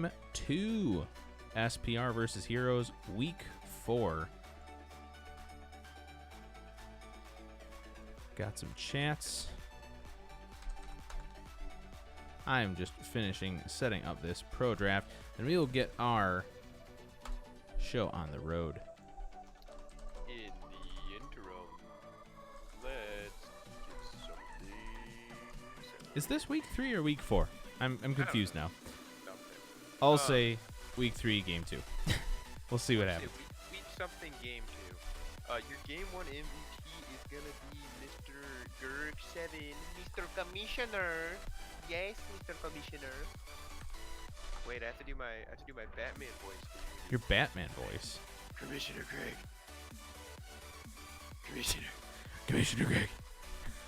Game 2. SPR versus Heroes, Week 4. Got some chats. I am just finishing setting up this pro draft, and we will get our show on the road. In the interim, let's get something set. Is this week 3 or week 4? I'm confused now. No, I'll say week 3, game 2. We'll see what happens. Week something game 2. Your game 1 MVP is gonna be Mr. Gerg7, Mr. Commissioner. Yes, Mr. Commissioner. Wait, I have to do my Batman voice. Your Batman voice. Commissioner Greg. Commissioner. Commissioner Greg.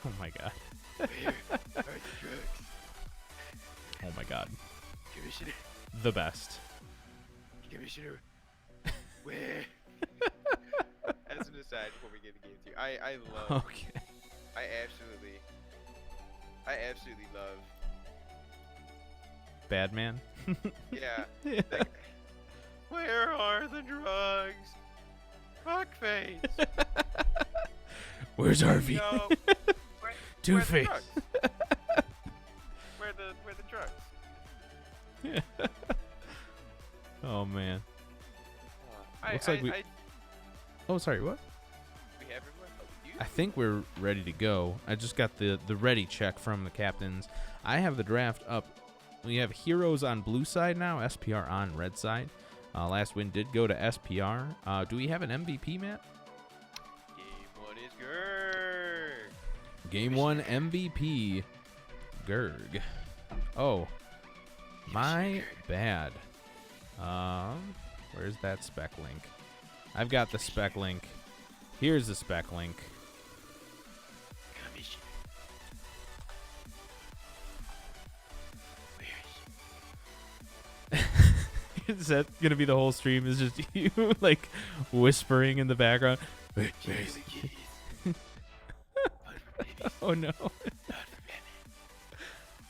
Oh my god. Where are the drugs? Oh my god. Commissioner. The best. Commissioner. Where? As an aside, before we get to game 2, I love. Okay. I absolutely love. Badman. Yeah. Like, where are the drugs? Fuckface. Where's Harvey? No. Two-Face. Where the drugs? Oh man. Looks I, like we. I, Oh, sorry. What? we have everyone. Oh, you? I think we're ready to go. I just got the ready check from the captains. I have the draft up. We have Heroes on blue side now, SPR on red side. Last win did go to SPR. Do we have an MVP, Matt? Game 1 is Gerg. Game 1 MVP, Gerg. Oh, my bad. Where's that spec link? I've got the spec link. Here's the spec link. Commissioner. Where is Is that gonna be the whole stream? Is just you like whispering in the background? Wait, he? wait. Kitties. Fun for babies. Oh no. Not for men.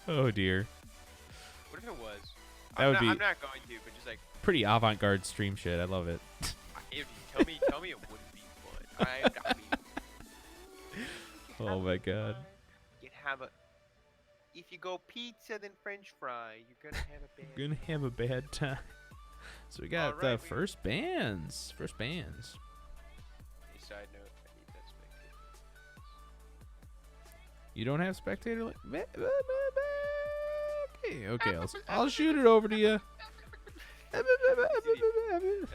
Oh dear. What if it was? That would be I'm not going to, but just like, pretty avant-garde stream shit. I love it. tell me it wouldn't be fun. I'm not being. Oh my god. You'd have a. If you go pizza then French fry, you're gonna have a bad. Gonna have a bad time. So we got Alright, the first bands. First bands. A side note, I need that spectator. You don't have spectator. Okay. I'll shoot it over to you. A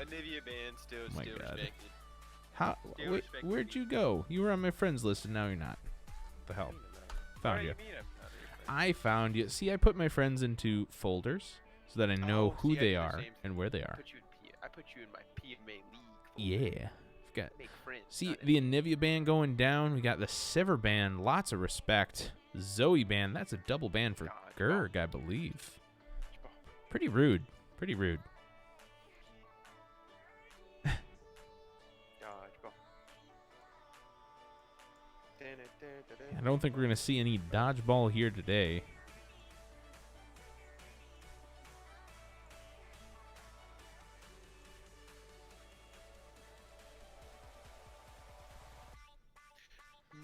Nivea band still my still God. respected. How? Still Wait, respected where'd me. you go? You were on my friends list, and now you're not. The hell? Found you. What do you mean I'm not your friend? I found you. See, I put my friends into folders so that I know Oh, who see, I they do the are same and where they are. I put you in my PMA league. Yeah. I've got. Make friends. See, not the Anivia band going down. We got the Siver band. Lots of respect. Zoe band. That's a double band for Gerg, I believe. Pretty rude. Pretty rude. Dodgeball. I don't think we're going to see any dodgeball here today.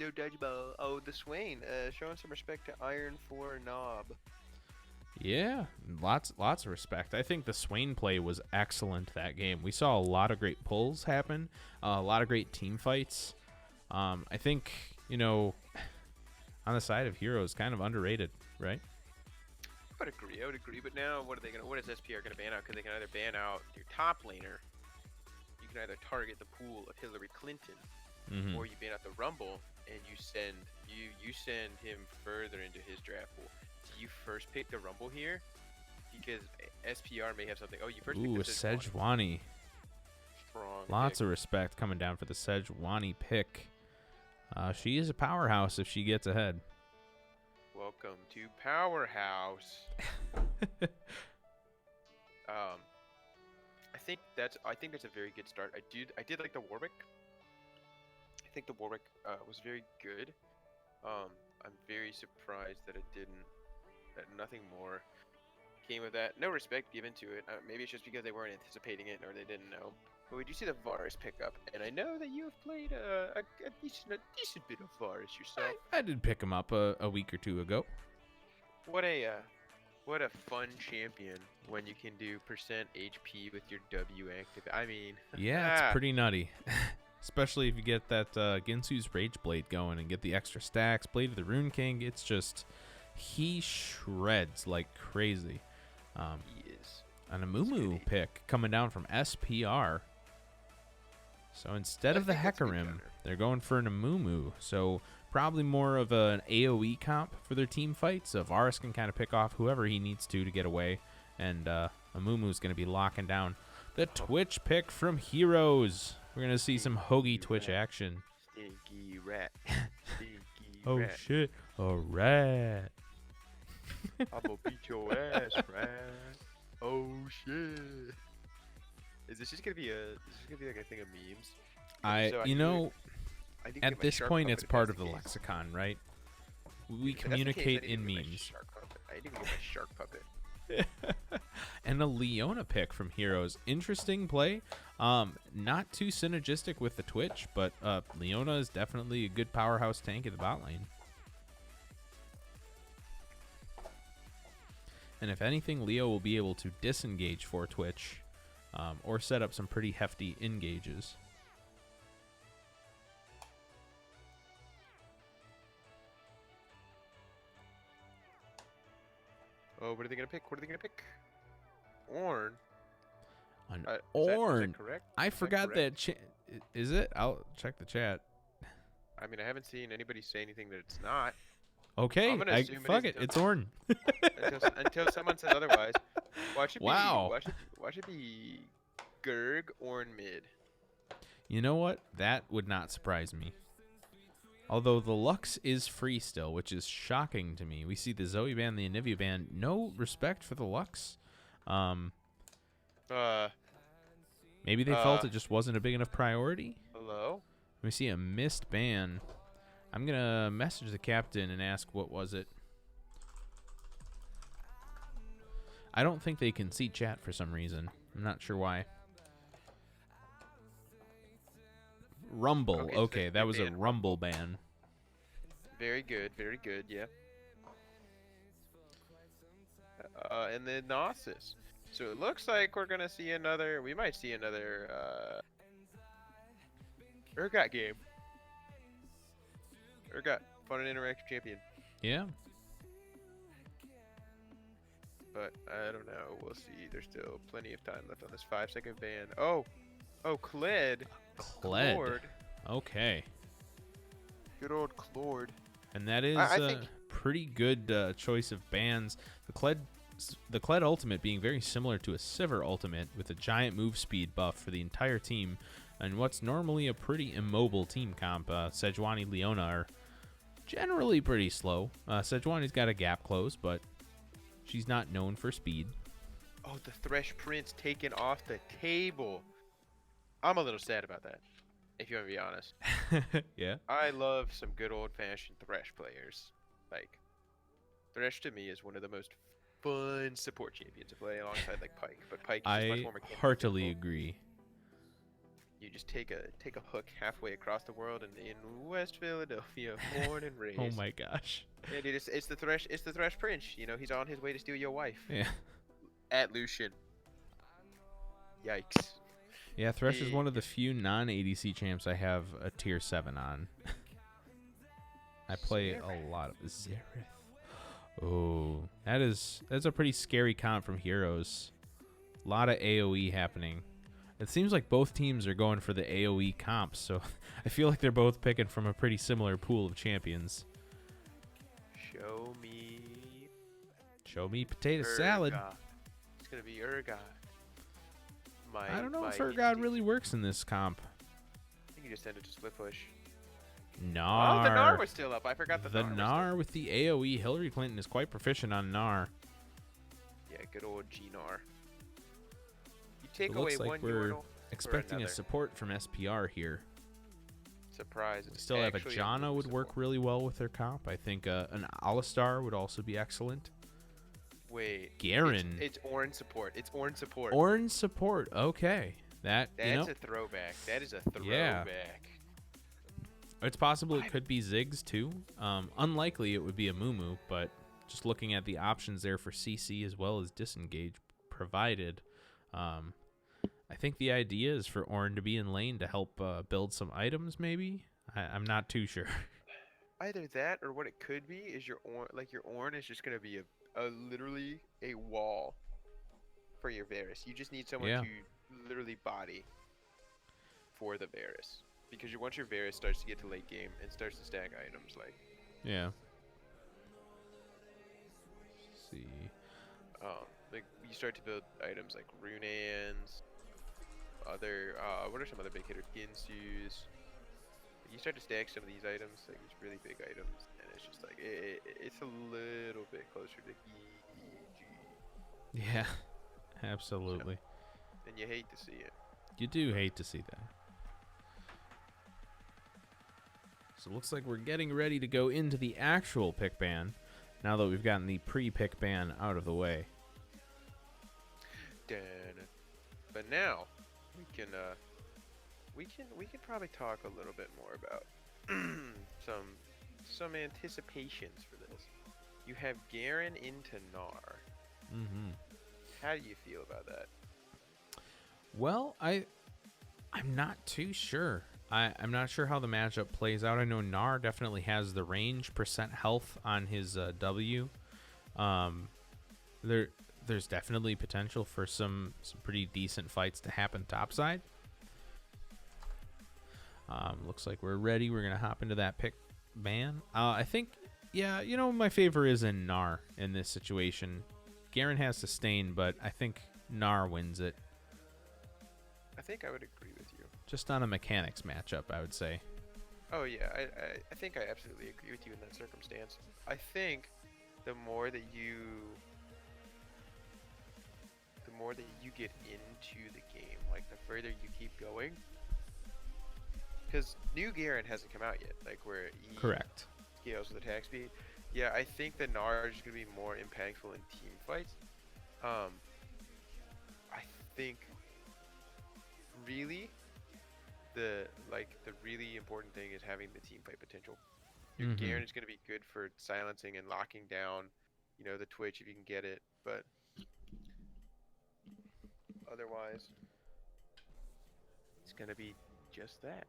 No dodgeball. Oh, the Swain. Showing some respect to Iron 4 Knob. Yeah, lots of respect. I think the Swain play was excellent that game. We saw a lot of great pulls happen, a lot of great team fights. I think, on the side of Heroes, kind of underrated, right? I would agree. But now, what is SPR gonna ban out? Because they can either ban out your top laner, you can either target the pool of Hillary Clinton, Mm-hmm. or you ban out the Rumble and you send him further into his draft pool. Do you first pick the Rumble here? Because SPR may have something. Oh, you first pick Ooh, the a Sejuani. Strong. Lots pick. of respect coming down for the Sejuani pick. She is a powerhouse if she gets ahead. Welcome to Powerhouse. I think that's a very good start. I did like the Warwick. I think the Warwick was very good. I'm very surprised that nothing more came of that. No respect given to it. Maybe it's just because they weren't anticipating it or they didn't know. But we do see the Varus pickup, and I know that you have played a decent bit of Varus yourself. I did pick him up a week or two ago. What a fun champion when you can do percent HP with your W active. I mean, yeah, it's pretty nutty. Especially if you get that Ginsu's Rage Blade going and get the extra stacks. Blade of the Rune King, it's just, he shreds like crazy. He is. An Amumu pick coming down from SPR. So instead of the Hecarim, they're going for an Amumu. So probably more of an AoE comp for their team fights. So Varus can kind of pick off whoever he needs to get away. And Amumu's going to be locking down the Twitch pick from Heroes. We're going to see some Hoagie Twitch action. Stinky rat. Stinky Oh, rat. shit. A rat. I'm gonna beat your ass, rat. Oh, shit. Is this just gonna be like a thing of memes? At this point, it's part of the lexicon, right? We communicate in memes. I need to get my shark puppet. And a Leona pick from Heroes. Interesting play. Not too synergistic with the Twitch, but Leona is definitely a good powerhouse tank in the bot lane. And if anything, Leo will be able to disengage for Twitch or set up some pretty hefty engages. Oh, what are they gonna pick? Ornn. An Is that Ornn. correct? I Is that forgot correct? that. Is it? I'll check the chat. I mean, I haven't seen anybody say anything that it's not. Okay, I'm gonna assume fuck it it. is It's Ornn. until someone says otherwise. Watch it be, Wow. Watch it be Gurg Ornn mid. You know what? That would not surprise me. Although the Lux is free still, which is shocking to me. We see the Zoe ban, the Anivia ban. No respect for the Lux. Maybe they felt it just wasn't a big enough priority. Hello? We see a missed ban. I'm going to message the captain and ask what was it. I don't think they can see chat for some reason. I'm not sure why. Rumble. Okay, that was a Rumble ban. Very good, yeah. And then Gnosis. So it looks like we might see another Urgot game. Urgot, fun and interactive champion. Yeah. But I don't know, we'll see. There's still plenty of time left on this 5-second ban. Oh, Kled. Kled. Okay. Good old Klord. And that is I a think pretty good choice of bans. The Kled ultimate being very similar to a Sivir ultimate with a giant move speed buff for the entire team. And what's normally a pretty immobile team comp, Sejuani Leona are generally pretty slow. Sejuani's got a gap close, but she's not known for speed. Oh, the Thresh Prince taken off the table. I'm a little sad about that, if you want to be honest. Yeah. I love some good old-fashioned Thresh players. Like, Thresh to me is one of the most fun support champions to play alongside like Pyke. But Pyke is just much I more mechanically heartily simple. agree. You just take a hook halfway across the world and in West Philadelphia, born and raised. Oh my gosh. Yeah, dude, it's the Thresh Prince. You know, he's on his way to steal your wife. Yeah. At Lucian. Yikes. Yeah, Thresh is one of the few non-ADC champs I have a tier 7 on. I play a lot of Xerath. Oh, that's a pretty scary comp from Heroes. A lot of AoE happening. It seems like both teams are going for the AoE comps, so I feel like they're both picking from a pretty similar pool of champions. Show me potato salad. It's gonna be Urgot. I don't know if Urgot really works in this comp. I think you just send it to split push. Gnar. Oh, the Gnar was still up. I forgot the Gnar. Gnar with the AoE. Hillary Clinton is quite proficient on Gnar. Yeah, good old Gnar. You take It away looks like one we're Yordle expecting for a support from SPR here. Surprise. We still have a Janna would work really well with their comp. I think an Alistar would also be excellent. Wait, Garen. it's orange support. It's orange support. Orange support. Okay. That's you know, a throwback. That is a Yeah. throwback. It's possible it could be Ziggs too. Unlikely it would be a Mumu, but just looking at the options there for CC as well as disengage provided, I think the idea is for Ornn to be in lane to help build some items. Maybe I'm not too sure. Either that or what it could be is your Ornn is just gonna be a literally a wall for your Varus. You just need someone Yeah. to literally body for the Varus. Because once your Varus starts to get to late game and starts to stack items like Yeah. Let's see. like you start to build items like Runeans, other what are some other big hitters? Ginsu's. You start to stack some of these items, like these really big items, and it's just like it's a little bit closer to EG. Yeah. Absolutely. And you hate to see it. You do hate to see that. So it looks like we're getting ready to go into the actual pick ban now that we've gotten the pre-pick ban out of the way. But now we can probably talk a little bit more about some anticipations for this. You have Garen into Gnar. Mm-hmm. How do you feel about that? Well, I'm not too sure. I'm not sure how the matchup plays out. I know Gnar definitely has the range percent health on his W. There's definitely potential for some pretty decent fights to happen topside. Looks like we're ready. We're gonna hop into that pick ban. I think, yeah, my favor is in Gnar in this situation. Garen has sustain, but I think Gnar wins it. I think I would agree with you. Just on a mechanics matchup, I would say. Oh yeah, I think I absolutely agree with you in that circumstance. I think the more that you get into the game, like the further you keep going, because new Garen hasn't come out yet, like where he Correct. scales with attack speed. Yeah, I think the Gnar is going to be more impactful in team fights. I think really the really important thing is having the team fight potential. Your Garen is going to be good for silencing and locking down, the Twitch if you can get it, but otherwise it's going to be just that.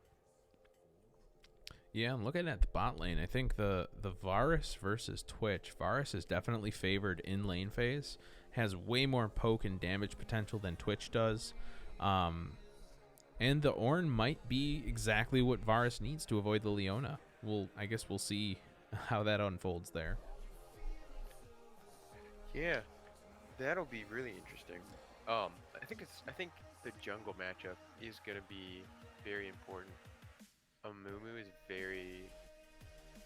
Yeah, I'm looking at the bot lane. I think the Varus versus Twitch. Varus is definitely favored in lane phase. Has way more poke and damage potential than Twitch does. And the Ornn might be exactly what Varus needs to avoid the Leona. I guess we'll see how that unfolds there. Yeah, that'll be really interesting. I think the jungle matchup is gonna be very important. Mumu is very.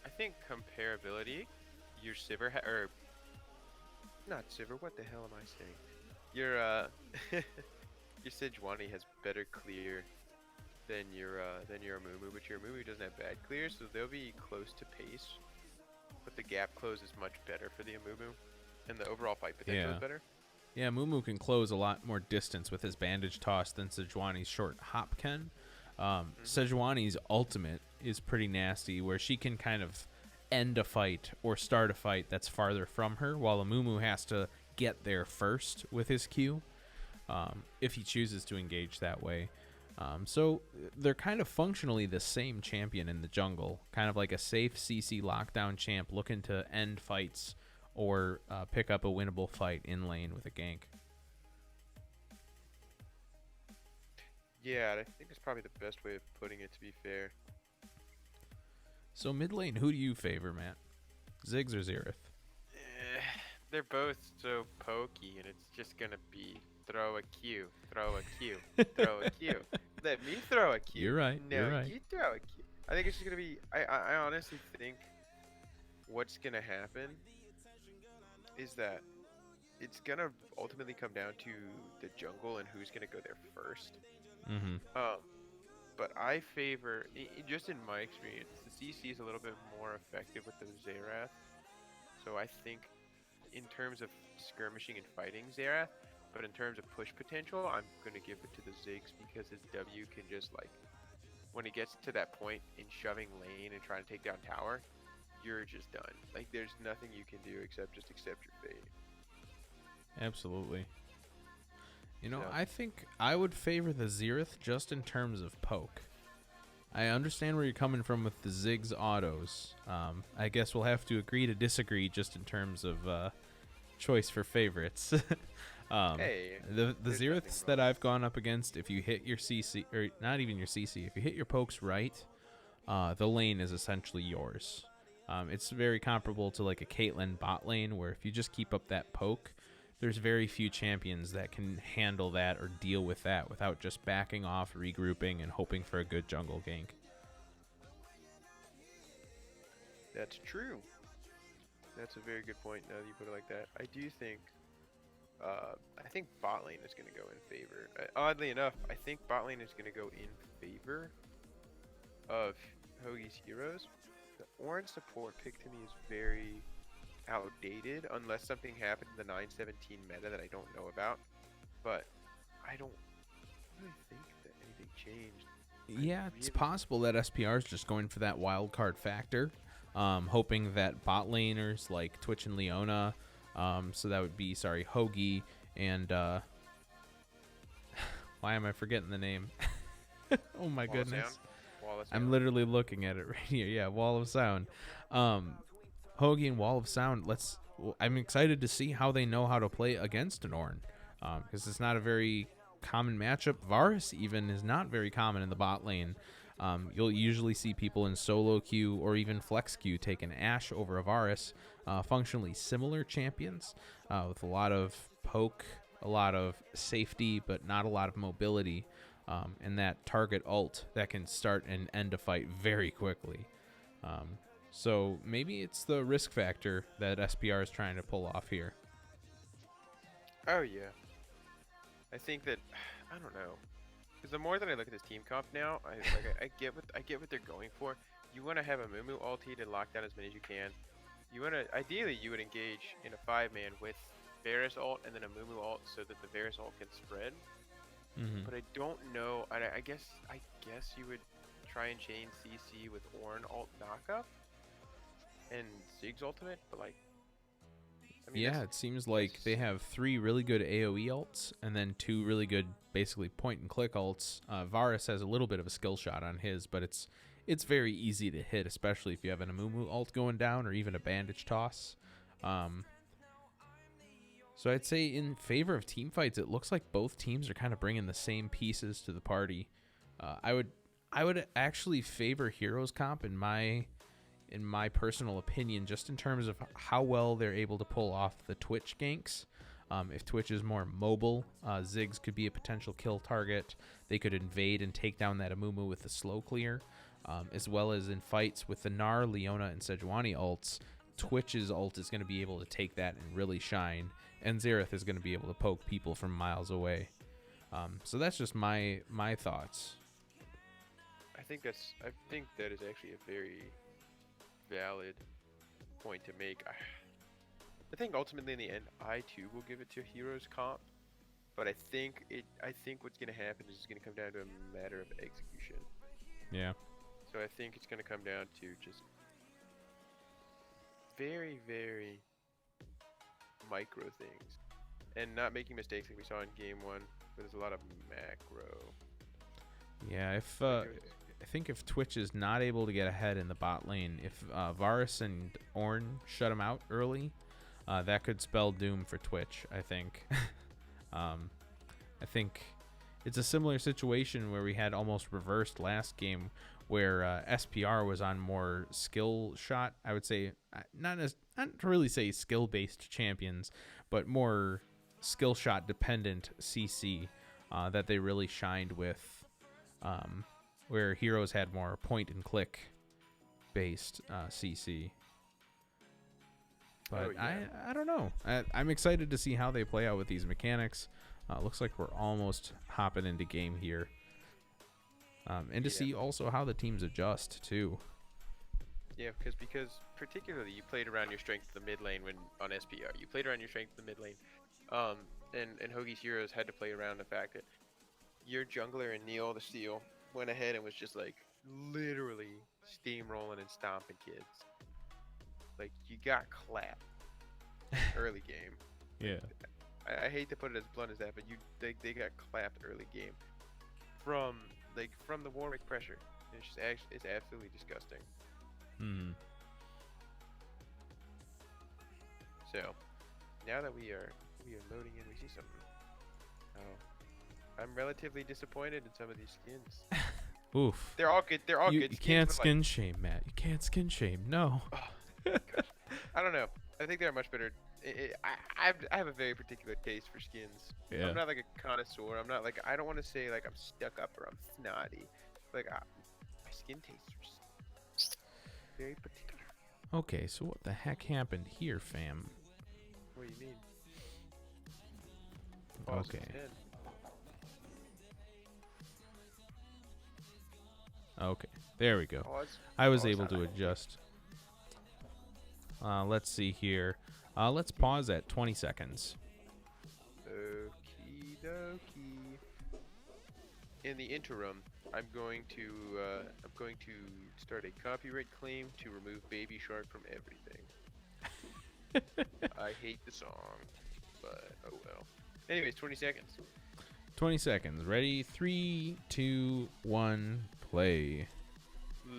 I think comparability. Your Sivir or not Sivir. What the hell am I saying? Your your Sejuani has better clear than your Mumu, but your Mumu doesn't have bad clear, so they'll be close to pace. But the gap close is much better for the Mumu, and the overall fight potential is better. Yeah, Mumu can close a lot more distance with his bandage toss than Sejuani's short hop can. Sejuani's ultimate is pretty nasty, where she can kind of end a fight or start a fight that's farther from her, while Mumu has to get there first with his Q, if he chooses to engage that way. So they're kind of functionally the same champion in the jungle, kind of like a safe CC lockdown champ looking to end fights or pick up a winnable fight in lane with a gank. Yeah, I think it's probably the best way of putting it, to be fair. So mid lane, who do you favor, Matt? Ziggs or Xerath? They're both so pokey, and it's just gonna be throw a Q, throw a Q, throw a Q. Let me throw a Q. You're right. No, you're right. You throw a Q. I think it's just gonna be. I honestly think what's gonna happen is that it's gonna ultimately come down to the jungle and who's gonna go there first. But I favor, just in my experience, the CC is a little bit more effective with the Xerath. So I think in terms of skirmishing and fighting Xerath, but in terms of push potential, I'm gonna give it to the Ziggs because his W can just like, when he gets to that point in shoving lane and trying to take down tower, you're just done. Like there's nothing you can do except just accept your fate. Absolutely. You know, So- I think I would favor the Xerath just in terms of poke. I understand where you're coming from with the Ziggs autos. I guess we'll have to agree to disagree just in terms of choice for favorites. Hey, the there's Xeraths nothing that wrong. I've gone up against, if you hit your CC, or not even your CC, if you hit your pokes right, the lane is essentially yours. It's very comparable to like a Caitlyn bot lane, where if you just keep up that poke, there's very few champions that can handle that or deal with that without just backing off, regrouping, and hoping for a good jungle gank. That's true. That's a very good point. Now that you put it like that, I do think. I think bot lane is going to go in favor. Oddly enough, I think bot lane is going to go in favor of Hoagie's heroes. The orange support pick to me is very outdated unless something happened in the 917 meta that I don't know about. But I don't really think that anything changed. Yeah, it's really- possible that SPR is just going for that wild card factor, hoping that bot laners like Twitch and Leona, so that would be, Hoagie and why am I forgetting the name? Oh my Wall of goodness. sound? Wall of I'm sound. literally looking at it right here. Yeah, Wall of Sound. Hoagie and Wall of Sound. I'm excited to see how they know how to play against an Ornn, because it's not a very common matchup. Varus even is not very common in the bot lane. You'll usually see people in solo queue or even flex queue take an Ashe over a Varus, functionally similar champions, with a lot of poke, a lot of safety, but not a lot of mobility. And that target ult that can start and end a fight very quickly. So maybe it's the risk factor that SPR is trying to pull off here. Oh yeah. I think that I don't know, because the more that I look at this team comp now, I get what they're going for. You want to have a Mumu ulti to lock down as many as you can. You want to ideally you would engage in a 5-man with Varus ult and then a Mumu ult so that the Varus ult can spread. Mm-hmm. But I don't know. I guess you would try and chain CC with Ornn ult knockup and Ziggs ultimate, but like. I mean, Yeah, that's- it seems like they have 3 really good AoE ults and then 2 really good, basically point and click ults. Varus has a little bit of a skill shot on his, but it's very easy to hit, especially if you have an Amumu ult going down or even a bandage toss. So I'd say in favor of team fights, it looks like both teams are kind of bringing the same pieces to the party. I would actually favor Heroes comp in my personal opinion, just in terms of how well they're able to pull off the Twitch ganks. If Twitch is more mobile, Ziggs could be a potential kill target. They could invade and take down that Amumu with the slow clear, as well as in fights with the Gnar, Leona, and Sejuani ults. Twitch's ult is going to be able to take that and really shine, and Xerath is going to be able to poke people from miles away. So that's just my thoughts. I think that is actually a very valid point to make. I think ultimately in the end, I too will give it to Heroes comp, but I think what's gonna happen is it's gonna come down to a matter of execution. Yeah. So I think it's gonna come down to just very, very micro things, and not making mistakes like we saw in game 1, where there's a lot of macro. Yeah, I think if Twitch is not able to get ahead in the bot lane, if Varus and Ornn shut him out early, that could spell doom for Twitch, I think. I think it's a similar situation where we had almost reversed last game, where SPR was on more skill shot. I would say not to really say skill based champions, but more skill shot dependent CC that they really shined with. Where Heroes had more point and click based CC. But I don't know. I'm excited to see how they play out with these mechanics. Looks like we're almost hopping into game here. And to see also how the teams adjust too. Yeah, because particularly you played around your strength in the mid lane when on SPR. You played around your strength in the mid lane. And Hoagie's Heroes had to play around the fact that your jungler and Neil the Steel went ahead and was just like literally steamrolling and stomping kids. Like you got clapped early game. Yeah. I hate to put it as blunt as that, but they got clapped early game from the Warwick pressure. It's absolutely disgusting. Hmm. So now that we are loading in, we see something. Oh, I'm relatively disappointed in some of these skins. Oof. They're all good. They're all You good. skins, can't but, skin shame, Matt. You can't skin shame. No. I don't know. I think they're much better. I have a very particular taste for skins. Yeah. I'm not like a connoisseur. I'm not like I don't want to say like I'm stuck up or I'm snotty. Like my skin tastes are very particular. Okay, so what the heck happened here, fam? What do you mean? Pause Okay. instead. Okay, there we go. Pause. I was Pause able on to it. adjust. Let's see here. Let's pause at 20 seconds. Okie dokie. In the interim, I'm going to start a copyright claim to remove Baby Shark from everything. I hate the song, but oh well. Anyways, 20 seconds. 20 seconds. Ready? 3, 2, 1, play.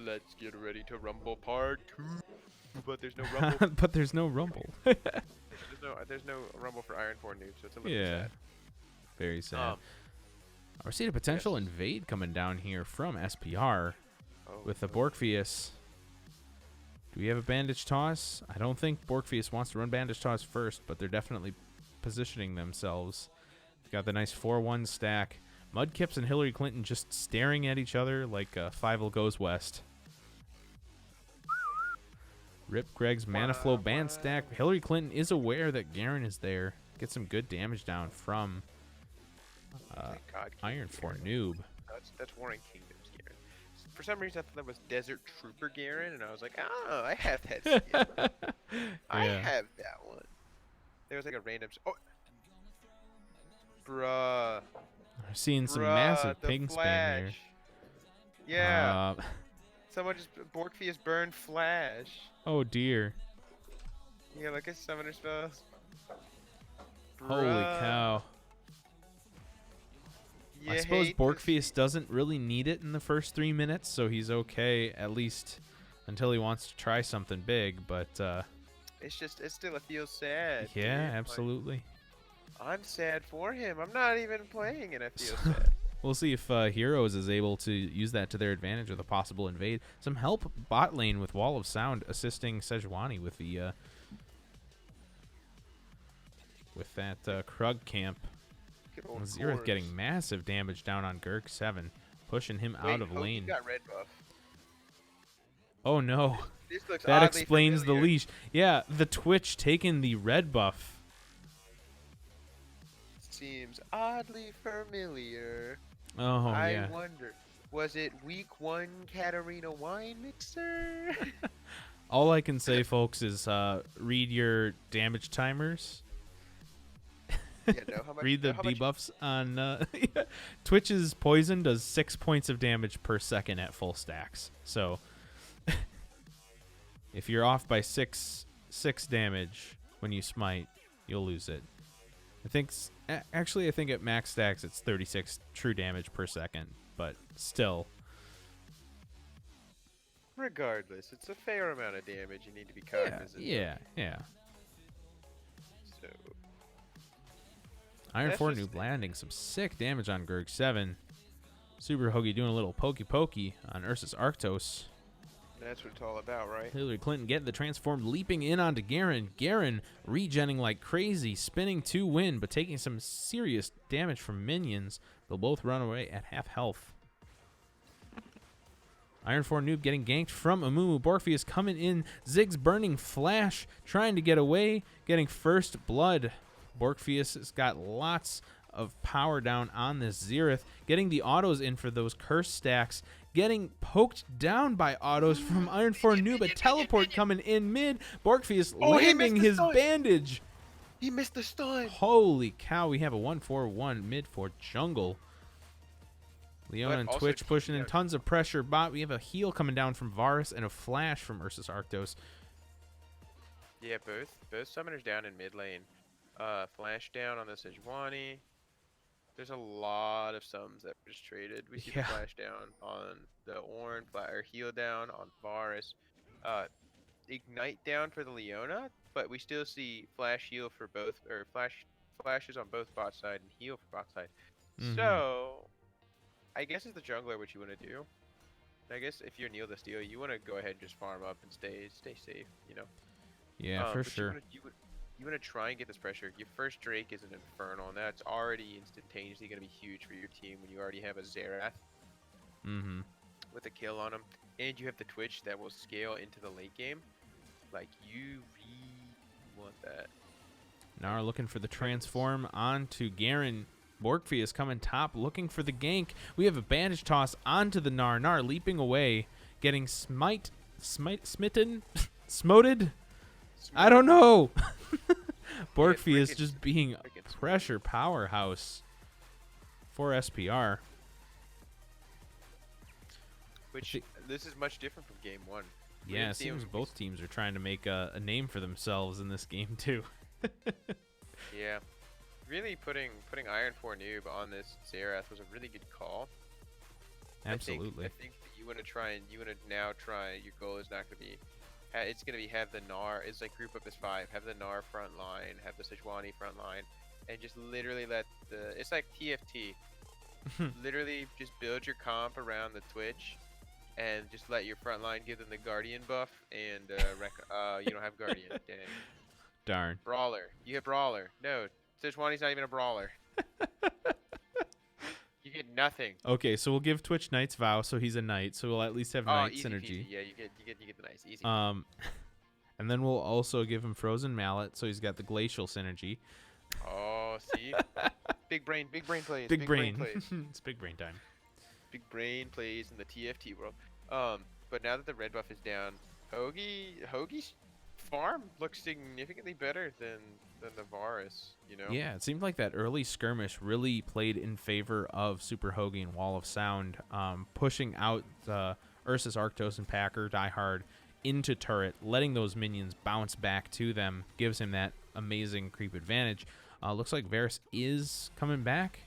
Let's get ready to rumble part 2. But there's no rumble. But there's no rumble. there's no rumble for Iron 4 Noob, so it's a little Yeah. sad. Very sad. We're seeing a potential invade coming down here from SPR with the Borkfius. Do we have a bandage toss? I don't think Borkfius wants to run bandage toss first, but they're definitely positioning themselves. Got the nice 4-1 stack. Mudkips and Hillary Clinton just staring at each other like Fievel goes west. Rip Greg's mana flow band stack. Hillary Clinton is aware that Garen is there. Get some good damage down from Thank God, Iron 4 Garen. Noob. That's Warring Kingdoms Garen. For some reason, I thought that was Desert Trooper Garen, and I was like, oh, I have that skin. I have that one. There was like a random. Oh, bruh. We're seeing some Bruh, massive the ping spam here. Flash. Yeah. Uh, Someone just Borkfius burned Flash. oh dear. Yeah, look at summoner spells. Holy Bruh. cow. You I suppose hate Borkfius doesn't really need it in the first 3 minutes, so he's okay at least until he wants to try something big. But It's still it feels sad. yeah, dude. absolutely. Like, I'm sad for him. I'm not even playing and I feel sad. We'll see if Heroes is able to use that to their advantage with a possible invade. Some help bot lane with Wall of Sound assisting Sejuani with the with that Krug camp. Good old Xerath Cores. getting massive damage down on Gurk 7, pushing him out of Wait, lane. Got red buff. Oh no. This looks That oddly explains familiar. the leash. Yeah, the Twitch taking the red buff. Seems oddly familiar. Oh, I yeah. wonder, was it week 1 Katarina wine mixer? All I can say, folks, is read your damage timers. Yeah, no, how much, Read the how much- debuffs on Twitch's poison does 6 points of damage per second at full stacks. So if you're off by six damage when you smite, you'll lose it. I think actually I think at max stacks it's 36 true damage per second, but still. Regardless, it's a fair amount of damage. You need to be cognizant. Yeah. So Iron That's 4 just- Noob landing some sick damage on Gurg 7. Super Hoagie doing a little pokey on Ursus Arctos. that's what it's all about, right? Hillary Clinton getting the transform, leaping in onto Garen. Garen regenning like crazy, spinning to win, but taking some serious damage from minions. They'll both run away at half health. Iron 4 Noob getting ganked from Amumu. Borkfius coming in. Ziggs burning Flash, trying to get away, getting first blood. Borkfius has got lots of power down on this Xerath, getting the autos in for those curse stacks, getting poked down by autos from Iron 4 Noob. A teleport coming in mid. Borkfius landing his bandage. He missed the stun. Holy cow, we have a 1-4-1 mid for jungle. Leona and Twitch pushing in tons of pressure. Bot, we have a heal coming down from Varus and a flash from Ursus Arctos. Yeah, both summoners down in mid lane. Flash down on the Sejuani. There's a lot of sums that were just traded. We see the flash down on the Ornn, or heal down on Varus. Ignite down for the Leona, but we still see flash heal for both, or flashes on both bot side and heal for bot side. So, I guess as the jungler, what you want to do, I guess if you're Neil the Steel, you want to go ahead and just farm up and stay safe, you know? Yeah, for sure. You want to try and get this pressure. Your first Drake is an Infernal, and that's already instantaneously going to be huge for your team when you already have a Xerath with a kill on him. And you have the Twitch that will scale into the late game. Like, you really want that. Gnar looking for the transform onto Garen. Borkfi is coming top, looking for the gank. We have a bandage toss onto the Gnar. Gnar leaping away, getting smitten, smoted. I don't know. Borkfi is just being a pressure powerhouse for SPR. Which, this is much different from game one. Yeah, it seems both teams are trying to make a name for themselves in this game too. Yeah. Really putting Iron 4 Noob on this Xerath was a really good call. Absolutely. I think that you want to now try, your goal is not going to be, it's going to be have the Gnar, it's like group up as 5, have the Gnar front line, have the Sejuani front line, and just literally let it's like TFT. Literally just build your comp around the Twitch, and just let your front line give them the Guardian buff, and you don't have Guardian, dang. Darn. Brawler. You have Brawler. No, Sejuani's not even a Brawler. You get nothing. Okay, so we'll give Twitch Knight's Vow, so he's a knight, so we'll at least have Knight easy synergy. Peasy. Yeah, you get the nice easy. And then we'll also give him Frozen Mallet, so he's got the Glacial synergy. Oh, see, big brain plays. Big brain. Plays. It's big brain time. Big brain plays in the TFT world. But now that the red buff is down, Hoagie's farm looks significantly better than the Varus, you know? Yeah, it seemed like that early skirmish really played in favor of Super Hoagie and Wall of Sound, pushing out Ursus Arctos and Packer diehard into turret, letting those minions bounce back to them, gives him that amazing creep advantage. Looks like Varus is coming back,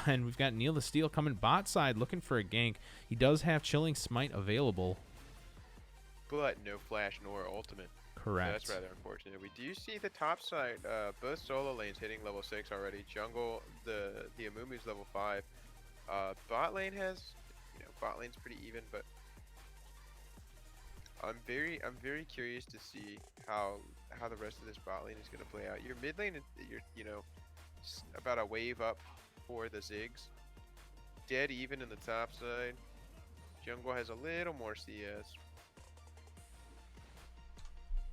and we've got Neil the Steel coming bot side looking for a gank. He does have Chilling Smite available, but no flash nor ultimate. Correct. So that's rather unfortunate. We do see the top side, both solo lanes hitting level 6 already. Jungle, the Amumu's level 5. Bot lane has, bot lane's pretty even, but I'm very curious to see how the rest of this bot lane is going to play out. Your mid lane, you're about a wave up for the Ziggs. Dead even in the top side. Jungle has a little more CS.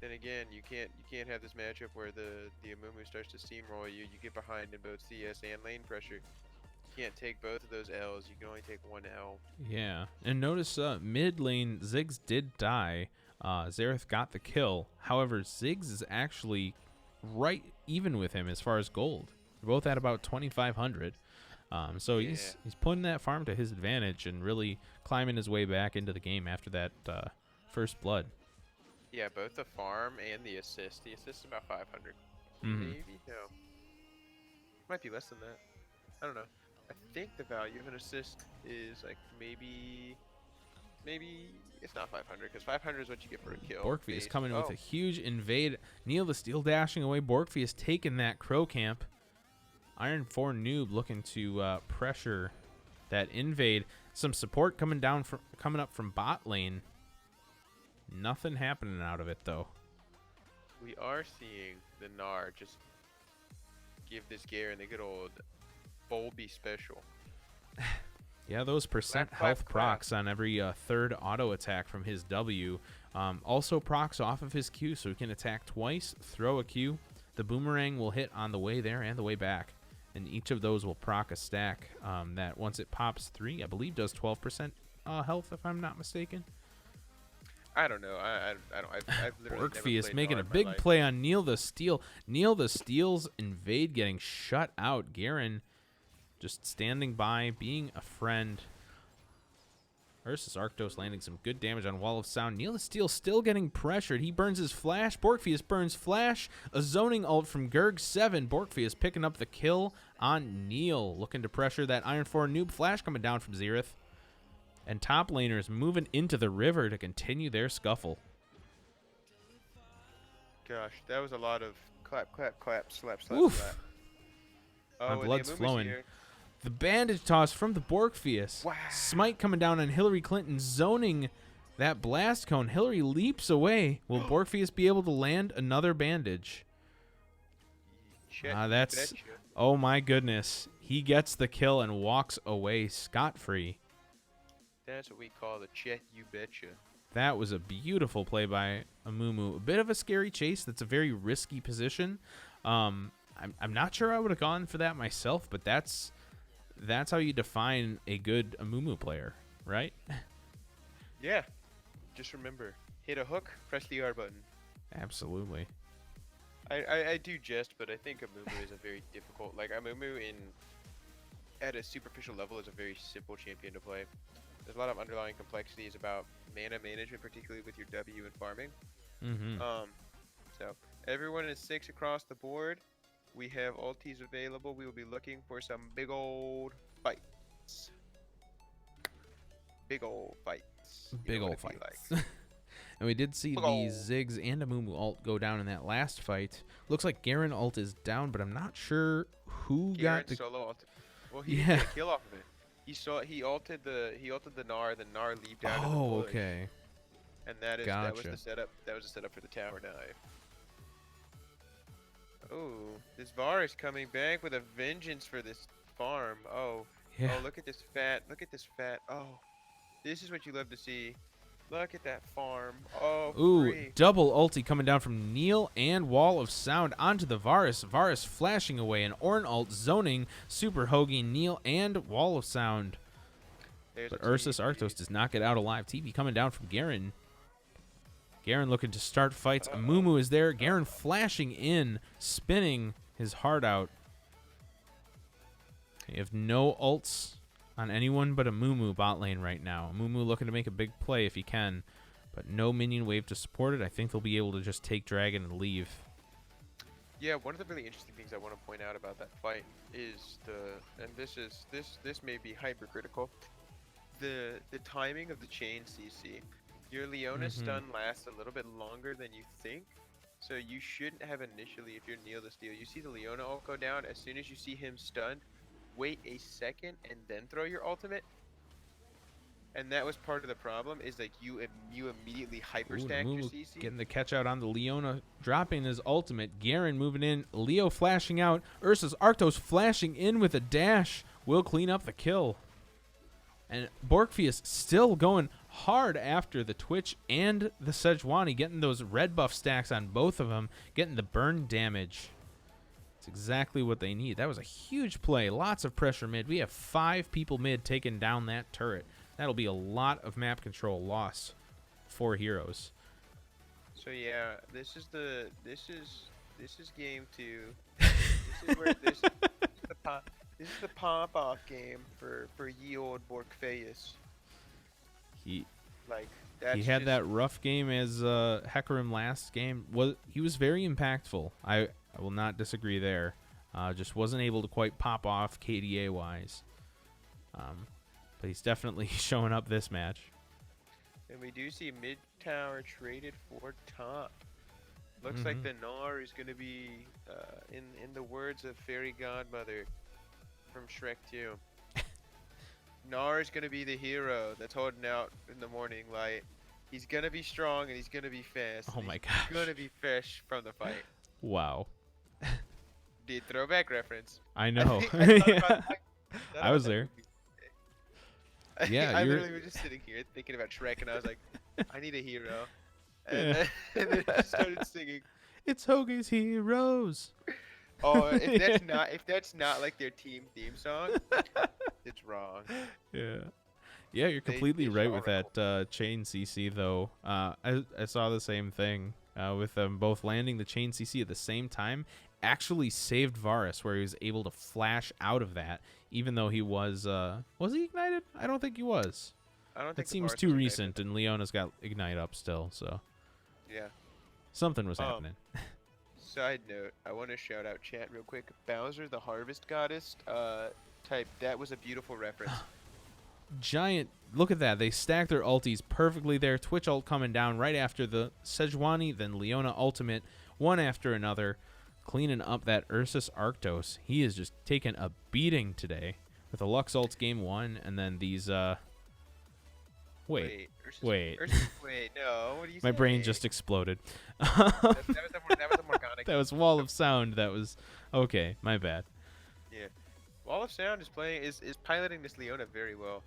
Then again, you can't have this matchup where the Amumu starts to steamroll you. You get behind in both CS and lane pressure. You can't take both of those L's. You can only take one L. Yeah, and notice mid lane Ziggs did die. Xerath got the kill. However, Ziggs is actually right even with him as far as gold. They're both at about 2,500. So he's putting that farm to his advantage and really climbing his way back into the game after that first blood. Yeah, both the farm and the assist. The assist is about 500. Maybe? No. Might be less than that. I don't know. I think the value of an assist is like maybe it's not 500, because 500 is what you get for a kill. Borkfi is coming with a huge invade. Neil the Steel dashing away. Borkfi has taken that crow camp. Iron 4 Noob looking to pressure that invade. Some support coming up from bot lane. Nothing happening out of it, though. We are seeing the Gnar just give this Garen the good old Volby special. Yeah, those percent health procs on every third auto attack from his W. Also procs off of his Q, so he can attack twice, throw a Q. The boomerang will hit on the way there and the way back. And each of those will proc a stack that once it pops 3, I believe does 12% health, if I'm not mistaken. I don't know. I don't. I've literally never Borkfius played making Gnar a in my big life. play on Neil the Steel. Neil the Steel's invade getting shut out. Garen just standing by, being a friend. Versus Arctos landing some good damage on Wall of Sound. Neil the Steel still getting pressured. He burns his flash. Borkfius burns flash. A zoning ult from Gerg7. Borkfius picking up the kill on Neil. Looking to pressure that Iron 4 noob flash coming down from Xerath. And top laners moving into the river to continue their scuffle. Gosh, that was a lot of clap, clap, clap, slap, slap, Oof. slap. Oh, My and the blood's Amumu's flowing. here. The bandage toss from the Borkfius. Wow. Smite coming down on Hillary Clinton, zoning that blast cone. Hillary leaps away. Will Borkfius be able to land another bandage? Shit, That's... betcha. Oh my goodness. He gets the kill and walks away scot-free. That's what we call the Chet You Betcha. That was a beautiful play by Amumu. A bit of a scary chase. That's a very risky position. I'm not sure I would have gone for that myself, but that's how you define a good Amumu player, right? Yeah. Just remember, hit a hook, press the R button. Absolutely. I do jest, but I think Amumu is a very difficult. Like Amumu at a superficial level is a very simple champion to play. There's a lot of underlying complexities about mana management, particularly with your W and farming. Mm-hmm. So everyone is 6 across the board. We have ultis available. We will be looking for some big old fights. Big old fights. You Big know old what it be fights. like. And we did see Big the ol'. Ziggs and Amumu ult go down in that last fight. Looks like Garen ult is down, but I'm not sure who Garen got the... solo ult. Well, he Yeah. didn't get a kill off of it. He ulted the Gnar, the Gnar leaped out of the Oh, bush. okay. And that was Gotcha. the setup. That was the setup for the tower dive. Oh, this VAR is coming back with a vengeance for this farm. Oh, Yeah. oh, look at this fat. Look at this fat. Oh, this is what you love to see. Look at that farm. Oh, Ooh, free. double ulti coming down from Neil and Wall of Sound onto the Varus. Varus flashing away, an Ornn ult zoning, super hoagie Neil and Wall of Sound. There's But a Ursus TP. Arctos does not get out alive. TP coming down from Garen. Garen looking to start fights. Amumu is there. Garen flashing in, spinning his heart out. You have no ults on anyone but Amumu bot lane right now. Amumu looking to make a big play if he can, but no minion wave to support it. I think they'll be able to just take Dragon and leave. Yeah, one of the really interesting things I want to point out about that fight is and this may be hypercritical, the timing of the chain CC. Your Leona stun lasts a little bit longer than you think, so you shouldn't have initially, if you're Neil the Steel, you see the Leona ult go down, as soon as you see him stunned, wait a second and then throw your ultimate. And that was part of the problem, is like you immediately hyperstack your Amumu CC. getting the catch out on the Leona, dropping his ultimate. Garen moving in. Leo flashing out. Ursus Arctos flashing in with a dash. Will clean up the kill. And Borkfius still going hard after the Twitch and the Sejuani, getting those red buff stacks on both of them, getting the burn damage. It's exactly what they need. That was a huge play. Lots of pressure mid. We have 5 people mid taking down that turret. That'll be a lot of map control loss for Heroes. So yeah, this is game 2. This is where this is the pop off game for ye old Borkfius. He That's had just, that rough game as Hecarim last game. He was very impactful. I will not disagree there. Just wasn't able to quite pop off KDA wise. But he's definitely showing up this match. And we do see mid tower traded for top. Looks like the Gnar is gonna be in the words of Fairy Godmother from Shrek 2. Gnar is gonna be the hero that's holding out in the morning light. He's gonna be strong and he's gonna be fast. Oh and my he's gosh. gonna be fresh from the fight. Wow. The throwback reference. I know. I was there. Yeah, I you're- literally was just sitting here thinking about Shrek, and I was like, I need a hero. And then I started singing. It's Hoagie's Heroes. Oh, if that's not like their team theme song, it's wrong. Yeah. Yeah, you're completely they right shall with that chain CC, though. I saw the same thing with them both landing the chain CC at the same time. Actually saved Varus, where he was able to flash out of that, even though he was he ignited? I don't think he was. I don't That think the seems Varus too was recent, ignited. and Leona's got ignite up still, so Yeah. something was happening. Side note, I want to shout out chat real quick. Bowser the Harvest Goddess type. That was a beautiful reference. Giant, look at that. They stacked their ultis perfectly there. Twitch ult coming down right after the Sejuani, then Leona ultimate, one after another, cleaning up that Ursus Arctos. He is just taking a beating today with the Lux ults game 1, and then these, Wait. Ursus, wait, no, what do you say? My brain just exploded. that was a Morgana. That was Wall of Sound. That was, okay, my bad. Yeah. Wall of Sound is piloting this Leona very well.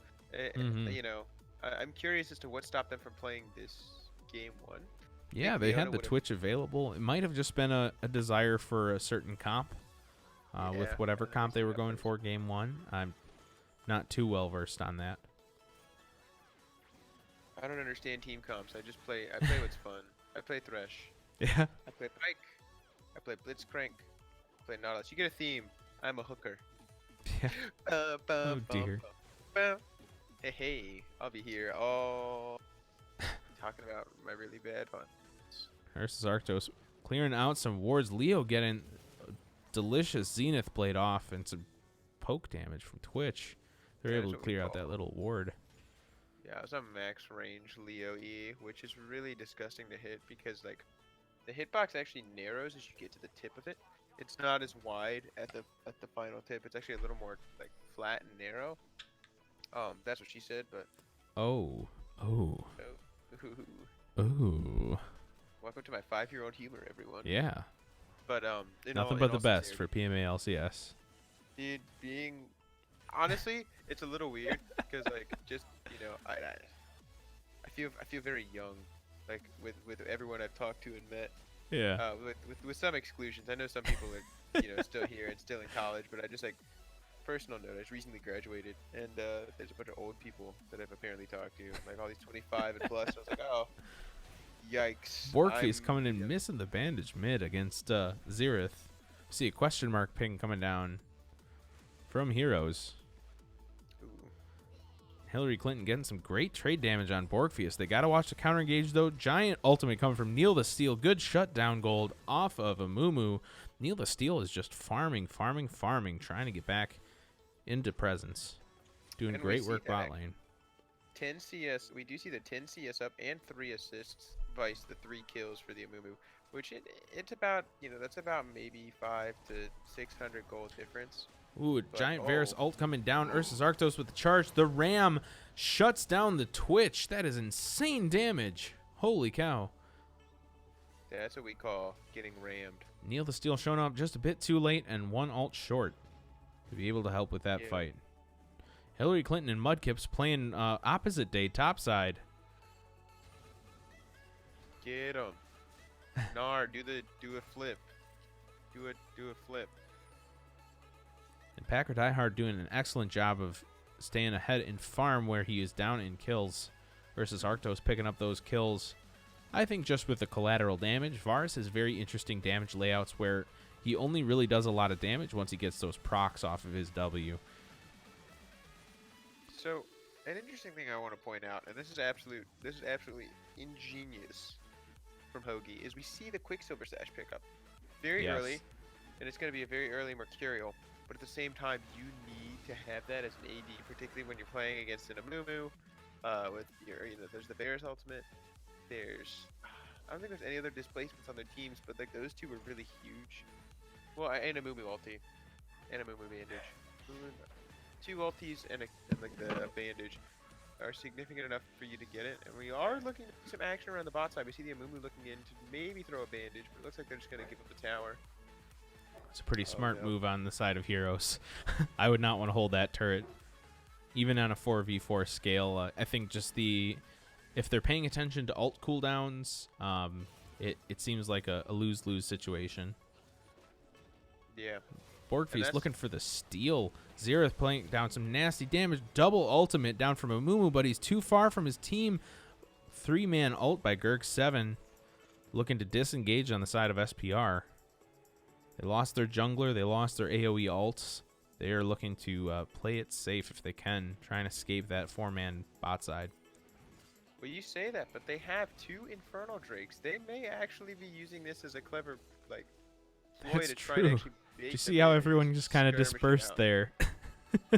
You know, I'm curious as to what stopped them from playing this game 1. Yeah, they had the Twitch available. It might have just been a desire for a certain comp with whatever comp they were going for game 1. I'm not too well versed on that. I don't understand team comps. I play what's fun. I play Thresh. Yeah. I play Pike. I play Blitzcrank. I play Nautilus. You get a theme. I'm a hooker. Yeah. Oh dear. Hey, I'll be here all talking about my really bad ones. Versus Arctos clearing out some wards. Leo getting a delicious Zenith blade off and some poke damage from Twitch. They're able to clear out that little ward. Yeah, it was a max range Leo E, which is really disgusting to hit because like the hitbox actually narrows as you get to the tip of it. It's not as wide at the final tip. It's actually a little more like flat and narrow. That's what she said, but Oh. ooh. Welcome to my 5-year-old humor, everyone. Yeah. But nothing but the best for PMA LCS. Dude, honestly, it's a little weird because like just I feel very young, like with everyone I've talked to and met. Yeah. With some exclusions. I know some people are still here and still in college, but I just like personal note. I just recently graduated, and there's a bunch of old people that I've apparently talked to, like all these 25 and plus. So I was like, oh, yikes. Borkfie's coming in missing the bandage mid against Xerath. See a question mark ping coming down from Heroes. Hillary Clinton getting some great trade damage on Borkfius. They got to watch the counter engage, though. Giant ultimate coming from Neil the Steel. Good shutdown gold off of Amumu. Neil the Steel is just farming, trying to get back into presence. Doing great work bot lane. 10 CS. We do see the 10 CS up and 3 assists vice the 3 kills for the Amumu, which it's about, that's about maybe 500 to 600 gold difference. Ooh, Giant Varus ult coming down. Ursus Arctos with the charge. The Ram shuts down the Twitch. That is insane damage. Holy cow. That's what we call getting rammed. Neil the Steel showing up just a bit too late and one ult short to be able to help with that fight. Hillary Clinton and Mudkips playing opposite day topside. Get him. Nar, do a flip. Do a flip. And Packer Diehard doing an excellent job of staying ahead in farm where he is down in kills versus Arctos picking up those kills. I think just with the collateral damage, Varus has very interesting damage layouts where he only really does a lot of damage once he gets those procs off of his W. So, an interesting thing I want to point out, and this is absolutely ingenious from Hoagie, is we see the Quicksilver Sash pickup very early, and it's going to be a very early Mercurial. But at the same time, you need to have that as an AD, particularly when you're playing against an Amumu. With there's the Bears ultimate. I don't think there's any other displacements on their teams, but like those two were really huge. Well, and Amumu ulti, and Amumu bandage. 2 ultis and like the bandage are significant enough for you to get it. And we are looking to see some action around the bot side. We see the Amumu looking in to maybe throw a bandage, but it looks like they're just gonna give up the tower. It's a pretty smart move on the side of Heroes. I would not want to hold that turret. Even on a 4v4 scale, I think just if they're paying attention to ult cooldowns, it seems like a lose-lose situation. Yeah. Borgfeast looking for the steal. Xerath playing down some nasty damage. Double ultimate down from Amumu, but he's too far from his team. 3-man ult by Gurk7. Looking to disengage on the side of SPR. They lost their jungler. They lost their AoE ults. They are looking to play it safe if they can. Trying to escape that 4-man bot side. Well, you say that, but they have 2 Infernal Drakes. They may actually be using this as a clever, like, ploy That's to try true. to actually bait Did you them see how in everyone and just kind of skirmish it dispersed out. there? Yeah,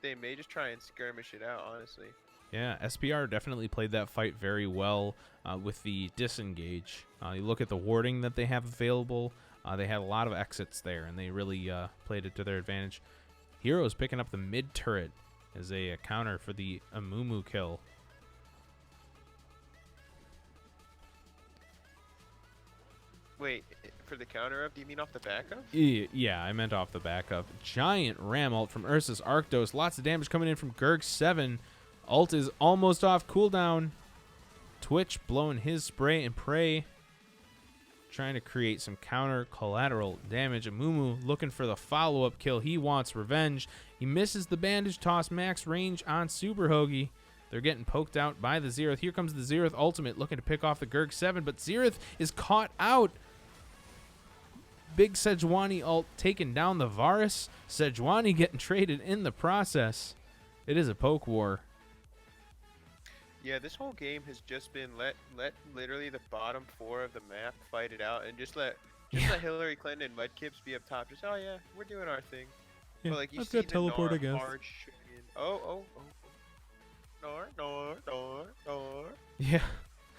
they may just try and skirmish it out, honestly. Yeah, SPR definitely played that fight very well with the disengage. You look at the warding that they have available. They had a lot of exits there, and they really played it to their advantage. HIROS picking up the mid turret as a counter for the Amumu kill. Wait, for the counter up, do you mean off the back of? Yeah, I meant off the back of. Giant ram ult from Ursus Arctos. Lots of damage coming in from Gurk7. Ult is almost off cooldown. Twitch blowing his spray and pray. Trying to create some counter collateral damage. Amumu looking for the follow-up kill. He wants revenge. He misses the bandage toss. Max range on Super Hoagie. They're getting poked out by the Xerath. Here comes the Xerath ultimate looking to pick off the Gurk7, but Xerath is caught out. Big Sejuani ult taking down the Varus. Sejuani getting traded in the process. It is a poke war. Yeah, this whole game has just been let literally the bottom 4 of the map fight it out, and just let Hillary Clinton and Mudkips be up top. Just, oh yeah, we're doing our thing. Yeah, but like you I've see got the teleport, Gnar I guess. hard shooting. Oh. Gnar. Yeah.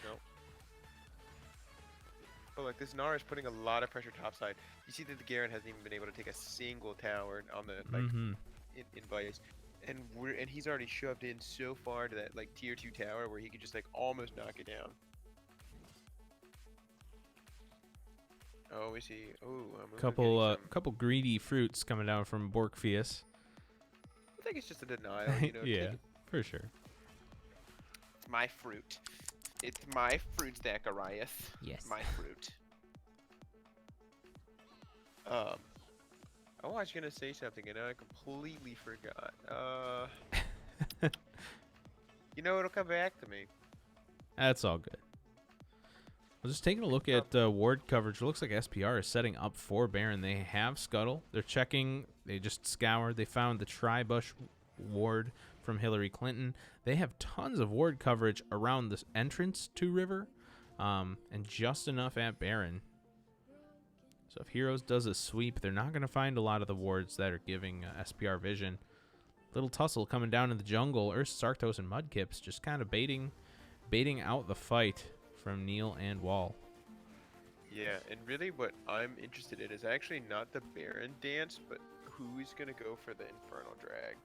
Nope. But like this Gnar is putting a lot of pressure topside. You see that the Garen hasn't even been able to take a single tower on the like in Vice. And he's already shoved in so far to that like tier 2 tower where he could just like almost knock it down. Oh, we see. Oh, Couple greedy fruits coming down from Borgfeast. I think it's just a denial, you know. Yeah, for sure. It's my fruit. It's my fruit, Zacharias. Yes. My fruit. I was gonna say something and I completely forgot. You know, it'll come back to me. That's all good. Well, just taking a look at ward coverage. It looks like SPR is setting up for Baron. They have Scuttle. They're checking. They just scoured. They found the Tribush ward from Hillary Clinton. They have tons of ward coverage around this entrance to River, and just enough at Baron. So if HIROS does a sweep, they're not going to find a lot of the wards that are giving SPR vision. Little tussle coming down in the jungle. Ursus Arctos and Mudkips just kind of baiting out the fight from Neil and Wall. Yeah, and really what I'm interested in is actually not the Baron dance, but who's going to go for the Infernal Drag.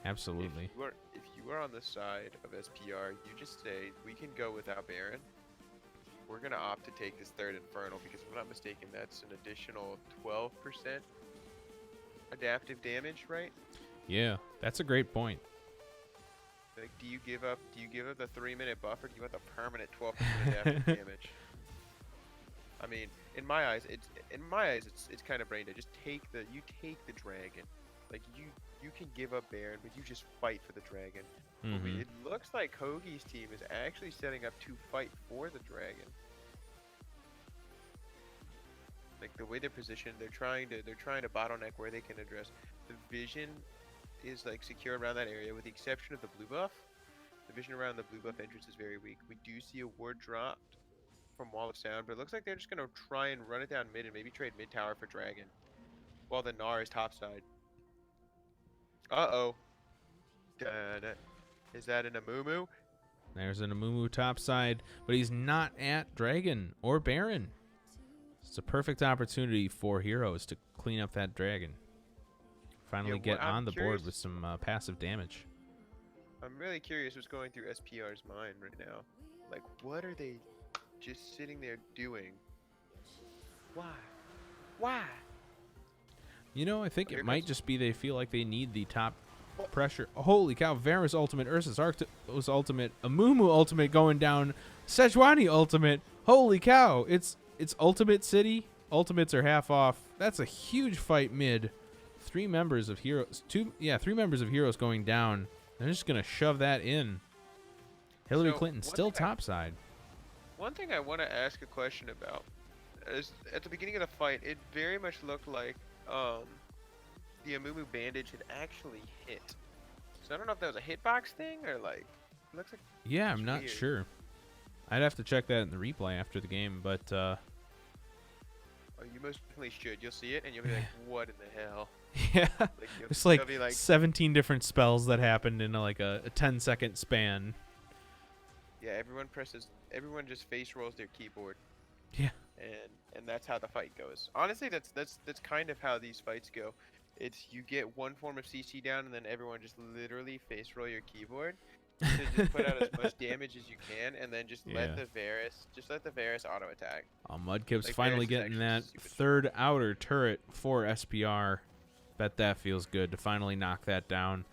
Absolutely. If you are on the side of SPR, you just say, we can go without Baron. We're going to opt to take this third Infernal because if I'm not mistaken, that's an additional 12% adaptive damage, right? Yeah, that's a great point. Like, do you give up the 3-minute buffer? Do you want the permanent 12% adaptive damage? I mean, in my eyes, it's kind of brain dead. Just take the dragon. Like you can give up Baron, but you just fight for the dragon. It looks like Hoagie's team is actually setting up to fight for the dragon. Like the way they're positioned, they're trying to bottleneck where they can address. The vision is like secure around that area, with the exception of the blue buff. The vision around the blue buff entrance is very weak. We do see a ward dropped from Wall of Sound, but it looks like they're just gonna try and run it down mid and maybe trade mid tower for dragon, while the Gnar is topside. Uh-oh. Is that an Amumu? There's an Amumu topside, but he's not at Dragon or Baron. It's a perfect opportunity for HIROS to clean up that Dragon. Finally get on the board with some passive damage. I'm really curious what's going through SPR's mind right now. Like, what are they just sitting there doing? Why? You know, I think it might just be they feel like they need the top pressure. Holy cow, Varus ultimate, Ursus Arctos ultimate, Amumu ultimate going down, Sejuani ultimate. Holy cow, it's Ultimate City Ultimates are half off. That's a huge fight mid. Three members of Heroes going down. They're just going to shove that in. Hillary Clinton still topside. One thing I want to ask a question about is at the beginning of the fight, it very much looked like the Amumu bandage had actually hit. So I don't know if that was a hitbox thing or like it looks like. Yeah, I'm not sure. I'd have to check that in the replay after the game, but oh, you most definitely should. You'll see it and you'll be like, "What in the hell?" Yeah, Like, there's like, be like 17 different spells that happened in like a 10-second span. Yeah, everyone just face rolls their keyboard. Yeah. And that's how the fight goes. Honestly, that's kind of how these fights go. It's you get one form of CC down and then everyone just literally face roll your keyboard to just put out as much damage as you can and then just let the Varus auto attack. Mudkip's Like, finally Varus is getting actually that super third outer turret for SPR. Bet that feels good to finally knock that down.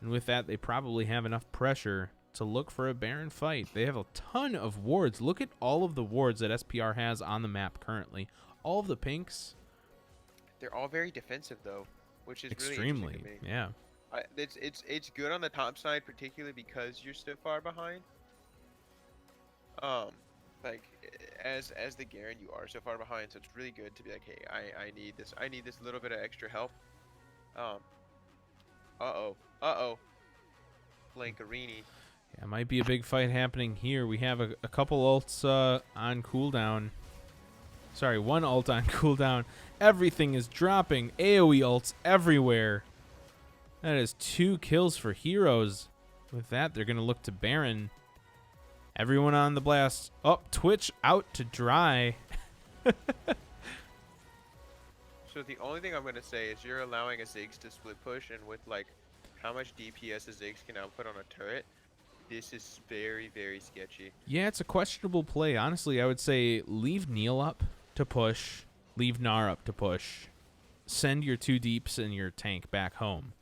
And with that, they probably have enough pressure to look for a Baron fight. They have a ton of wards. Look at all of the wards that SPR has on the map currently. All of the pinks. They're all very defensive though, which is extremely, really interesting to me. yeah. It's good on the top side, particularly because you're so far behind. Like as the Garen, you are so far behind, so it's really good to be like, hey, I need this little bit of extra help. Blancarini. Yeah, might be a big fight happening here. We have a couple ults on cooldown. Sorry, one ult on cooldown. Everything is dropping. AoE ults everywhere. That is 2 kills for Heroes. With that, they're going to look to Baron. Everyone on the blast. Oh, Twitch out to dry. So the only thing I'm going to say is you're allowing a Ziggs to split push, and with like how much DPS a Ziggs can output on a turret, this is very, very sketchy. Yeah, it's a questionable play. Honestly, I would say leave Neil up to push. Leave Gnar up to push. Send your 2 deeps and your tank back home.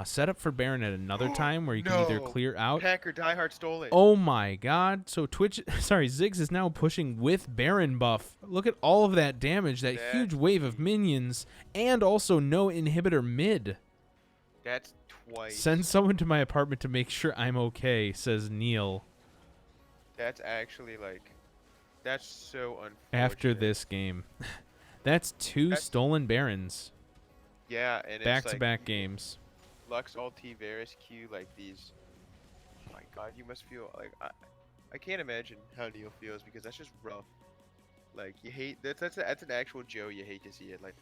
Set up for Baron at another time where you can either clear out. Hacker diehard stole it. Oh my god. So Ziggs is now pushing with Baron buff. Look at all of that damage, that huge wave of minions, and also no inhibitor mid. That's twice. Send someone to my apartment to make sure I'm okay, says Neil. That's actually like, that's so unfortunate. After this game. That's 2 stolen Barons. Yeah, and back-to-back like, games. Lux ulti Varus Q, like these. Oh my god, you must feel like I can't imagine how Neil feels because that's just rough. Like you hate that's an actual Joe you hate to see it. Like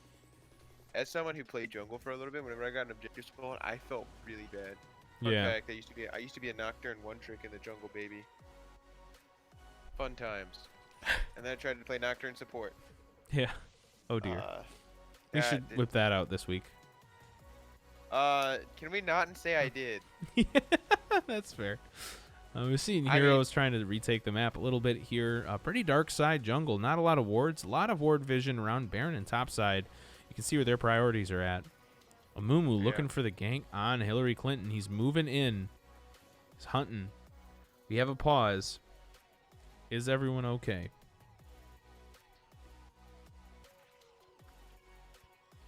as someone who played jungle for a little bit, whenever I got an objective spawn, I felt really bad. Fun fact, I used to be a Nocturne one trick in the jungle, baby. Fun times. And then I tried to play Nocturne support. Yeah. Oh dear. We should whip that out this week. Can we not and say I did? Yeah, that's fair. We've seen Heroes trying to retake the map a little bit here. Pretty dark side jungle. Not a lot of wards. A lot of ward vision around Baron and top side. You can see where their priorities are at. Amumu looking for the gank on Hillary Clinton. He's moving in. He's hunting. We have a pause. Is everyone okay?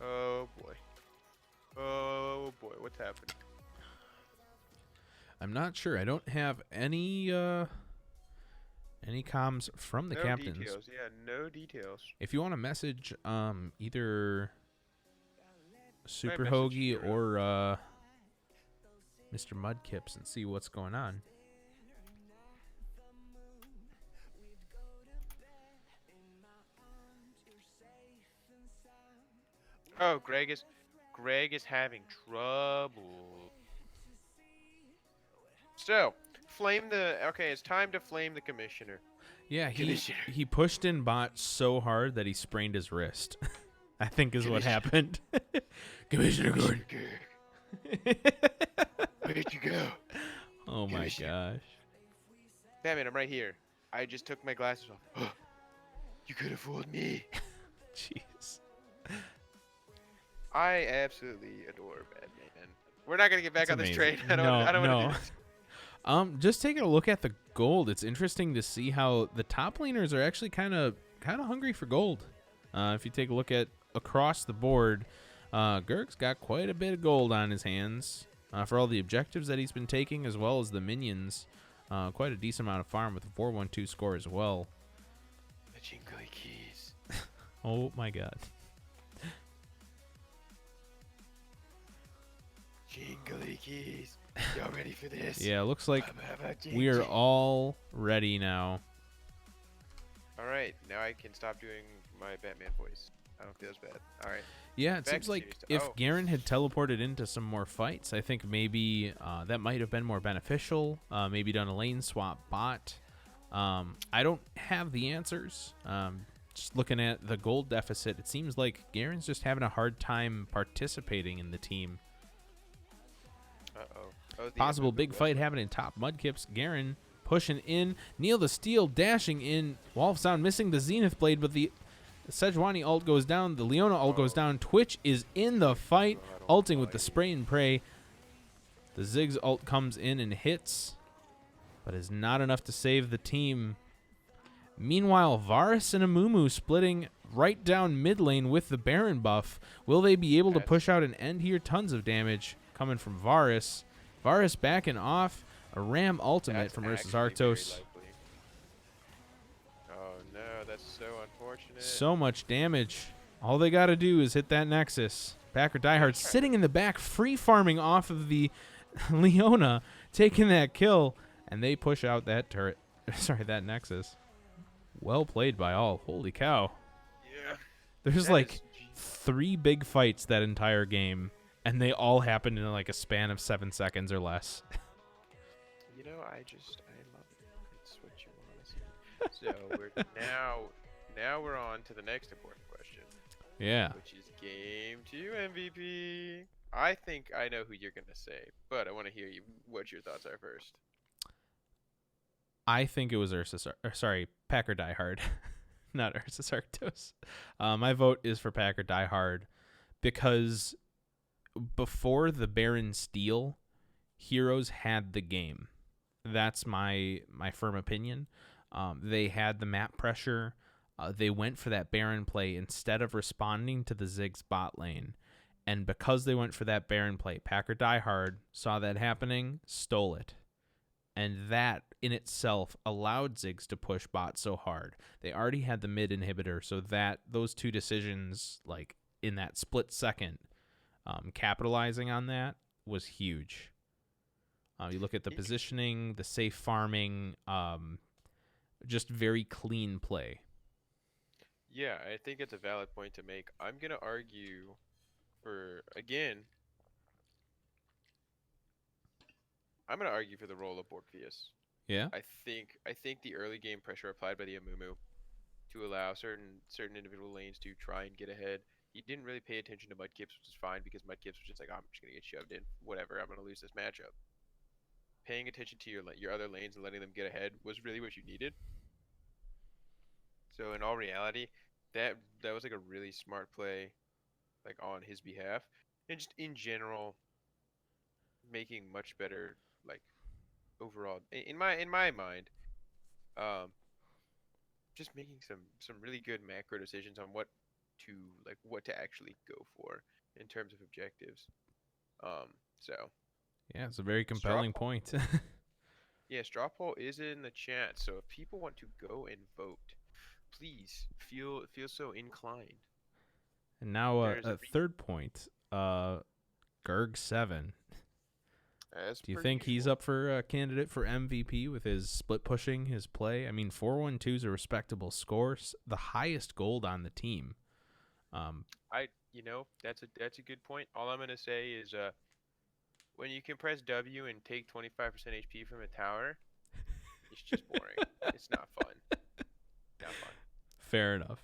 Oh boy. Oh boy, what's happened? I'm not sure. I don't have any comms from the captains. No details. Yeah, no details. If you want to message either Super Hoagie or Mr. Mudkips and see what's going on. Oh, Greg is having trouble. So, it's time to flame the commissioner. Yeah, he pushed in bot so hard that he sprained his wrist. I think is what happened. Commissioner Gordon. Where'd you go? Oh my gosh. Batman, I'm right here. I just took my glasses off. You could have fooled me. Jeez. I absolutely adore Batman. We're not gonna get back on this train. I don't want to do this. Just taking a look at the gold, it's interesting to see how the top laners are actually kind of hungry for gold. If you take a look at across the board, Gurg's got quite a bit of gold on his hands for all the objectives that he's been taking, as well as the minions. Quite a decent amount of farm with a 4-1-2 score as well. The jingly keys. Oh my god. Jingly keys. Y'all ready for this? Yeah, looks like we are all ready now. Alright, now I can stop doing my Batman voice. I don't feel as bad. Alright. Yeah, it seems like if Garen had teleported into some more fights, I think maybe that might have been more beneficial. Maybe done a lane swap bot. I don't have the answers. Just looking at the gold deficit, it seems like Garen's just having a hard time participating in the team. Possible big fight happening top Mudkips. Garen pushing in. Neil the Steel dashing in. Wall of Sound missing the Zenith Blade, but the Sejuani ult goes down. The Leona ult goes down. Twitch is in the fight, ulting with the spray and pray. The Ziggs ult comes in and hits, but is not enough to save the team. Meanwhile, Varus and Amumu splitting right down mid lane with the Baron buff. Will they be able to push out an end here? Tons of damage coming from Varus. Varus backing off. A Ram ultimate from versus Arctos. Oh no, that's so unfortunate. So much damage. All they got to do is hit that Nexus. Packer Diehard sitting in the back, free farming off of the Leona, taking that kill, and they push out that turret. Sorry, that Nexus. Well played by all. Holy cow. Yeah. There's like 3 big fights that entire game, and they all happened in like a span of 7 seconds or less. You know, I love it. It's what you want to see. So now we're on to the next important question. Yeah. Which is Game 2 MVP. I think I know who you're going to say, but I want to hear what your thoughts are first. I think it was Packer Diehard, not Ursus Arctos. My vote is for Packer Diehard because before the Baron steal, Heroes had the game. That's my firm opinion. They had the map pressure. They went for that Baron play instead of responding to the Ziggs bot lane. And because they went for that Baron play, Packer Diehard saw that happening, stole it. And that in itself allowed Ziggs to push bot so hard. They already had the mid inhibitor, so that those two decisions, like in that split second, capitalizing on that was huge. You look at the positioning, the safe farming, just very clean play. Yeah, I think it's a valid point to make. I'm going to argue for, again, I'm going to argue for the role of Orpheus. Yeah? I think the early game pressure applied by the Amumu to allow certain individual lanes to try and get ahead. He didn't really pay attention to Mudkips, which is fine because Mudkips was just like, I'm just going to get shoved in. Whatever, I'm going to lose this matchup. Paying attention to your other lanes and letting them get ahead was really what you needed. So in all reality, that was like a really smart play, like on his behalf, and just in general, making much better like overall in my mind, just making some really good macro decisions on what to actually go for in terms of objectives. So. Yeah, it's a very compelling point. Yeah, straw poll is in the chat, so if people want to go and vote, please feel so inclined. And now a third point, Gurg 7. Do you think he's up for a candidate for MVP with his split pushing, his play? I mean, 4-1-2 is a respectable score, the highest gold on the team. That's a good point. All I'm gonna say is when you can press W and take 25% HP from a tower, it's just boring. It's not fun. Not fun. Fair enough.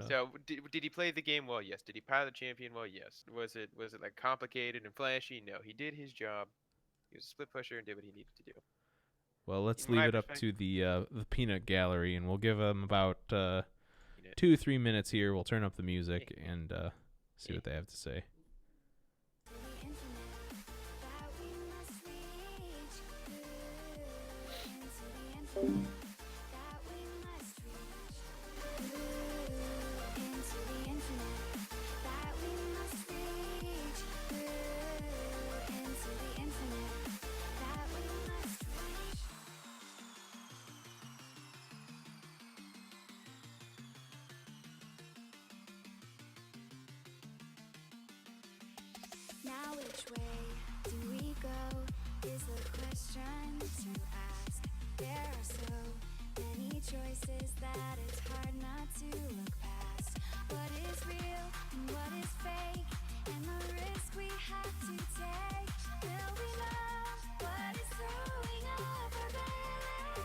So, did he play the game well? Yes. Did he pilot the champion well? Yes. Was it like complicated and flashy? No. He did his job. He was a split pusher and did what he needed to do. Well, let's leave it up to the peanut gallery, and we'll give them about 2-3 minutes here. We'll turn up the music and see what they have to say. That we must reach into which way do we go is the question to ask. There are so many choices that it's hard not to look past. What is real and what is fake, and the risk we have to take. Will we know what is throwing up our balance?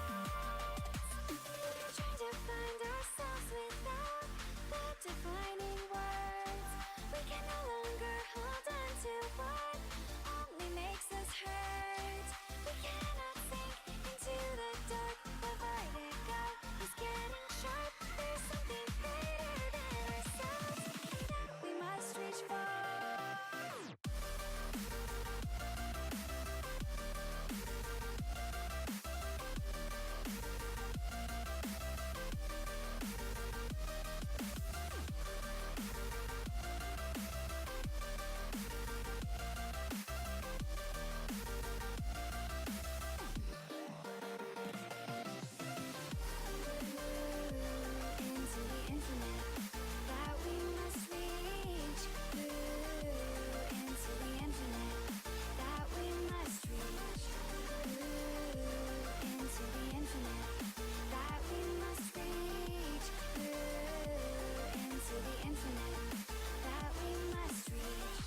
We're trying to find ourselves without the defining words. We can no longer hold on to what only makes us hurt. We cannot sink into the dark. The vertigo is getting sharp. There's something greater than ourselves that we must reach for. Into the infinite that we must reach. Into the infinite that we must reach. Into the infinite that we must reach. Into the infinite that we must reach.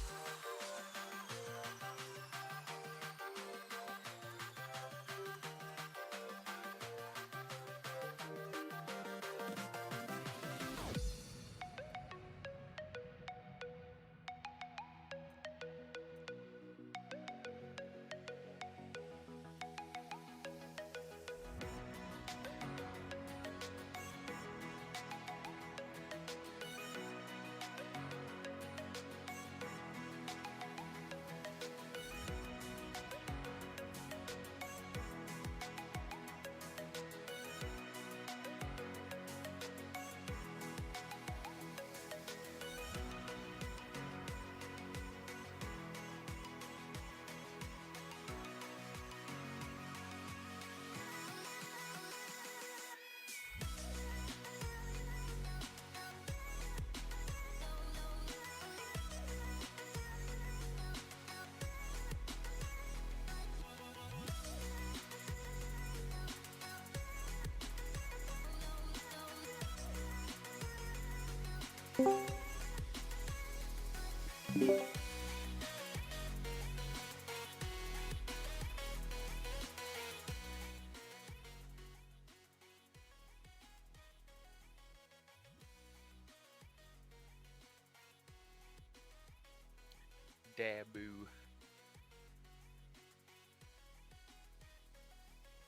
Daboo.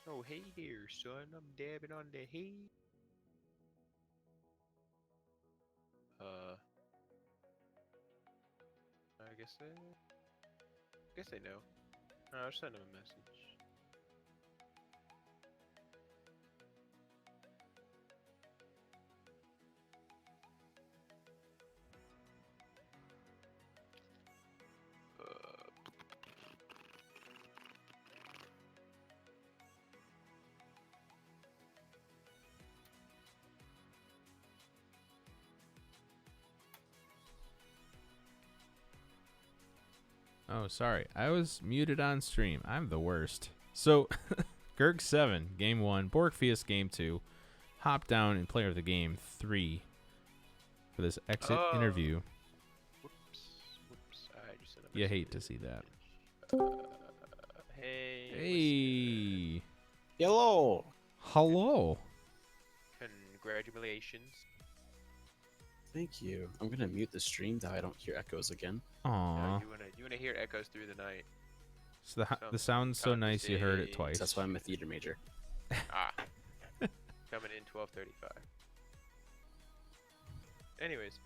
Oh, hey there, son. I'm dabbing on the hay. I guess they know. I'll send them a message. Oh, sorry. I was muted on stream. I'm the worst. So, Gerg 7, Game 1. Borgfius, Game 2. Hop down and Player of the Game 3 for this exit interview. Whoops. I just sent a You message. hate to see that. Hey. Hey. Hello. Hello. Congratulations. Thank you. I'm gonna mute the stream so I don't hear echoes again. Aw. You wanna hear echoes through the night. So the sound's so nice you heard it twice. That's why I'm a theater major. Coming in 12:35. Anyways,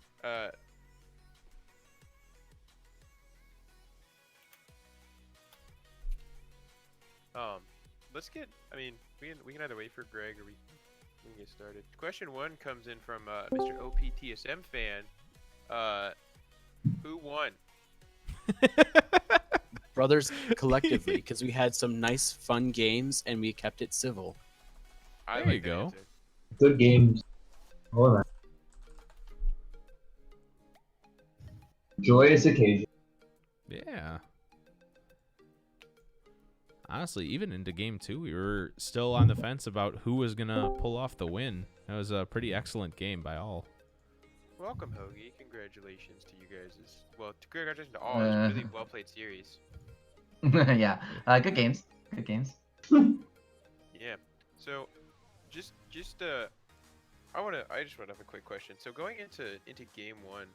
let's get. I mean, we can either wait for Greg or we can get started. Question 1 comes in from Mr. OPTSM fan. Who won? Brothers collectively, because we had some nice, fun games and we kept it civil. There you go. Answer. Good games. All right. Joyous occasion. Yeah. honestly, even into game 2, we were still on the fence about who was gonna pull off the win. That was a pretty excellent game by all. Welcome, Hoagie. Congratulations to you guys. Congratulations to all. It was a really well played series. Yeah. Good games. Good games. Yeah. So, just I just want to have a quick question. So going into game 1,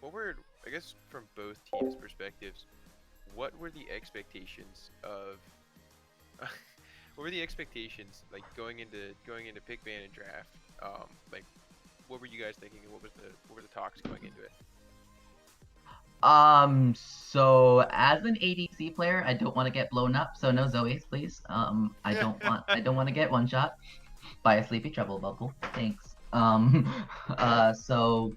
what were, I guess from both teams' perspectives, what were the expectations of what were the expectations like going into pick ban and draft? Like what were you guys thinking, and what were the talks going into it? So as an ADC player, I don't want to get blown up, so no Zoes, please. I don't want to get one shot by a sleepy trouble bubble. Thanks. So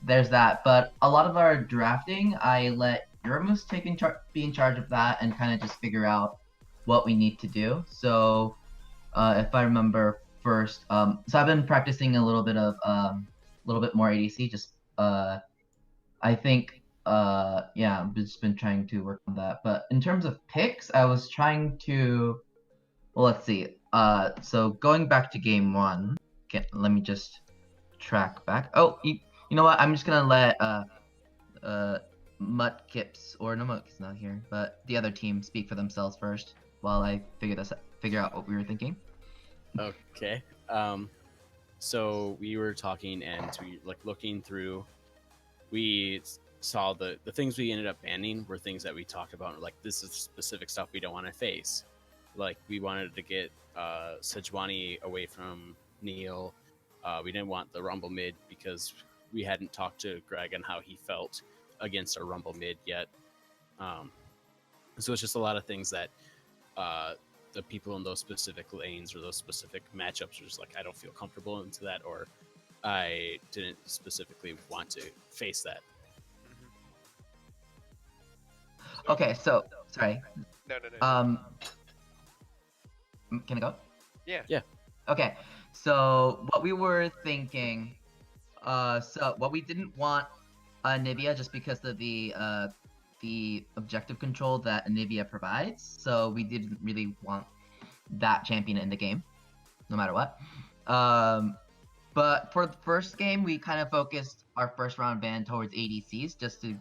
there's that. But a lot of our drafting, I let Euromus be in charge of that and kind of just figure out what we need to do. So if I remember first, so I've been practicing a little bit more ADC. Just I think yeah, I've just been trying to work on that. But in terms of picks, I was trying to, well, let's see. So going back to game 1, let me just track back. Oh, you know what? I'm just gonna let Mudkips, or no, Mudkip's not here, but the other team speak for themselves first while I figure out what we were thinking. Okay. So we were talking and we looking through. We saw the things we ended up banning were things that we talked about. Like, this is specific stuff we don't want to face. Like, we wanted to get Sejuani away from Neil. We didn't want the Rumble mid because we hadn't talked to Greg on how he felt against a Rumble mid yet. So it's just a lot of things that the people in those specific lanes or those specific matchups are just like, I don't feel comfortable into that, or I didn't specifically want to face that. Okay, so sorry. No. Can I go? Yeah. Yeah. Okay, so what we were thinking, so what we didn't want Anivia just because of the objective control that Anivia provides. So we didn't really want that champion in the game, no matter what. But for the first game, we kind of focused our first round ban towards ADCs just to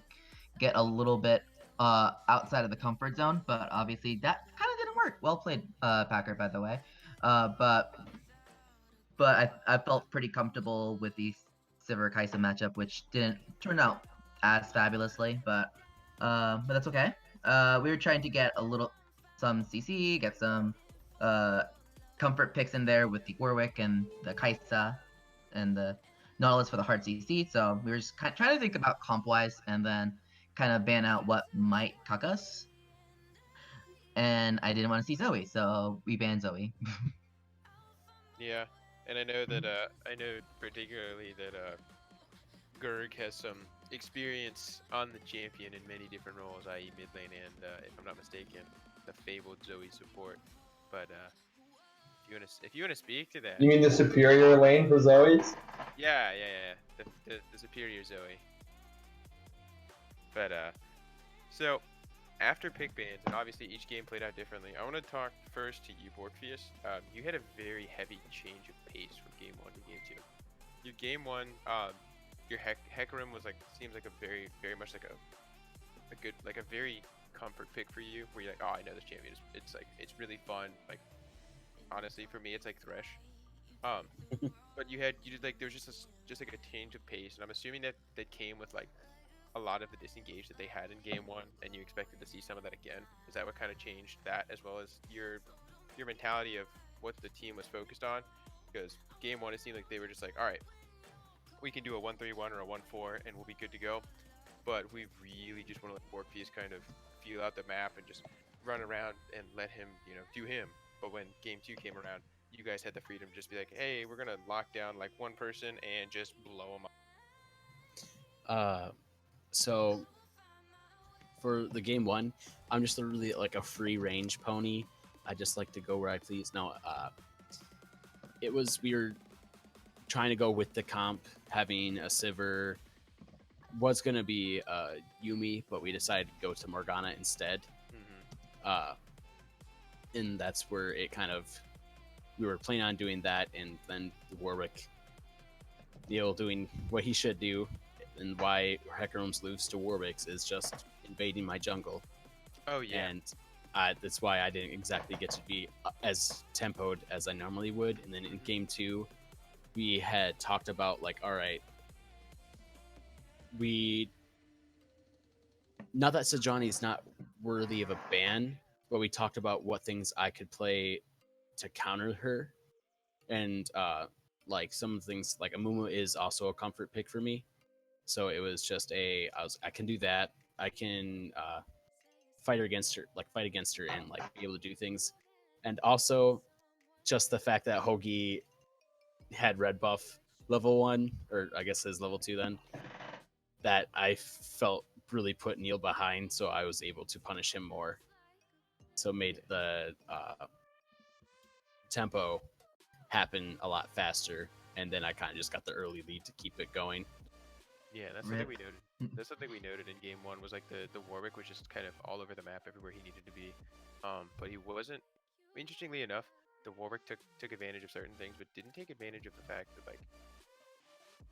get a little bit outside of the comfort zone. But obviously that kind of didn't work. Well played, Packer, by the way. But I felt pretty comfortable with the Sivir Kaisa matchup, which didn't turn out as fabulously, but that's okay. We were trying to get some CC, get some comfort picks in there with the Warwick and the Kaisa and the Nautilus for the hard CC. So we were just kind of trying to think about comp wise and then kind of ban out what might cuck us. And I didn't want to see Zoe, so we banned Zoe. Yeah, and I know that I know particularly that Gerg has some experience on the champion in many different roles, i.e. mid lane and, if I'm not mistaken, the fabled Zoe support. But if you wanna speak to that, You mean the superior lane for Zoe's? yeah, the superior Zoe. But so after pick bans, and obviously each game played out differently, I want to talk first to you, Borkfius. You had a very heavy change of pace from game 1 to game 2. Your game 1, your Hecarim was seems like a very much like a good, like a very comfort pick for you, where you're like, oh, I know this champion. It's really fun. Like, honestly, for me, it's like Thresh. But there was just like a change of pace, and I'm assuming that came with like a lot of the disengage that they had in game 1, and you expected to see some of that again. Is that what kind of changed that, as well as your mentality of what the team was focused on? Because game 1, it seemed like they were just like, all right, we can do a 1-3-1 or a 1-4 and we'll be good to go. But we really just want to let Borkpiece kind of feel out the map and just run around and let him, do him. But when game 2 came around, you guys had the freedom to just be like, hey, we're going to lock down like one person and just blow him up. So for the game 1, I'm just literally like a free range pony. I just like to go where I please. No, we were trying to go with the comp, having a Sivir was gonna be Yumi, but we decided to go to Morgana instead. and that's where it kind of we were planning on doing that, and then Warwick Neil doing what he should do, and why Hecarim's lose to Warwick's is just invading my jungle, Oh yeah. and that's why I didn't exactly get to be as tempoed as I normally would. And then in game 2, we had talked about like, all right, we not that Sejani's not worthy of a ban, but we talked about what things I could play to counter her, and like some things like Amumu is also a comfort pick for me. So it was just I can do that. I can fight against her and like be able to do things, and also just the fact that Hoagie had red buff level 1, or I guess his level 2 then, that I felt really put Neil behind, so I was able to punish him more. So made the tempo happen a lot faster, and then I kind of just got the early lead to keep it going. Yeah, that's something Rip. we noted. That's something we noted in game 1 was like the Warwick was just kind of all over the map everywhere he needed to be. But he wasn't. Interestingly enough, the Warwick took advantage of certain things, but didn't take advantage of the fact that like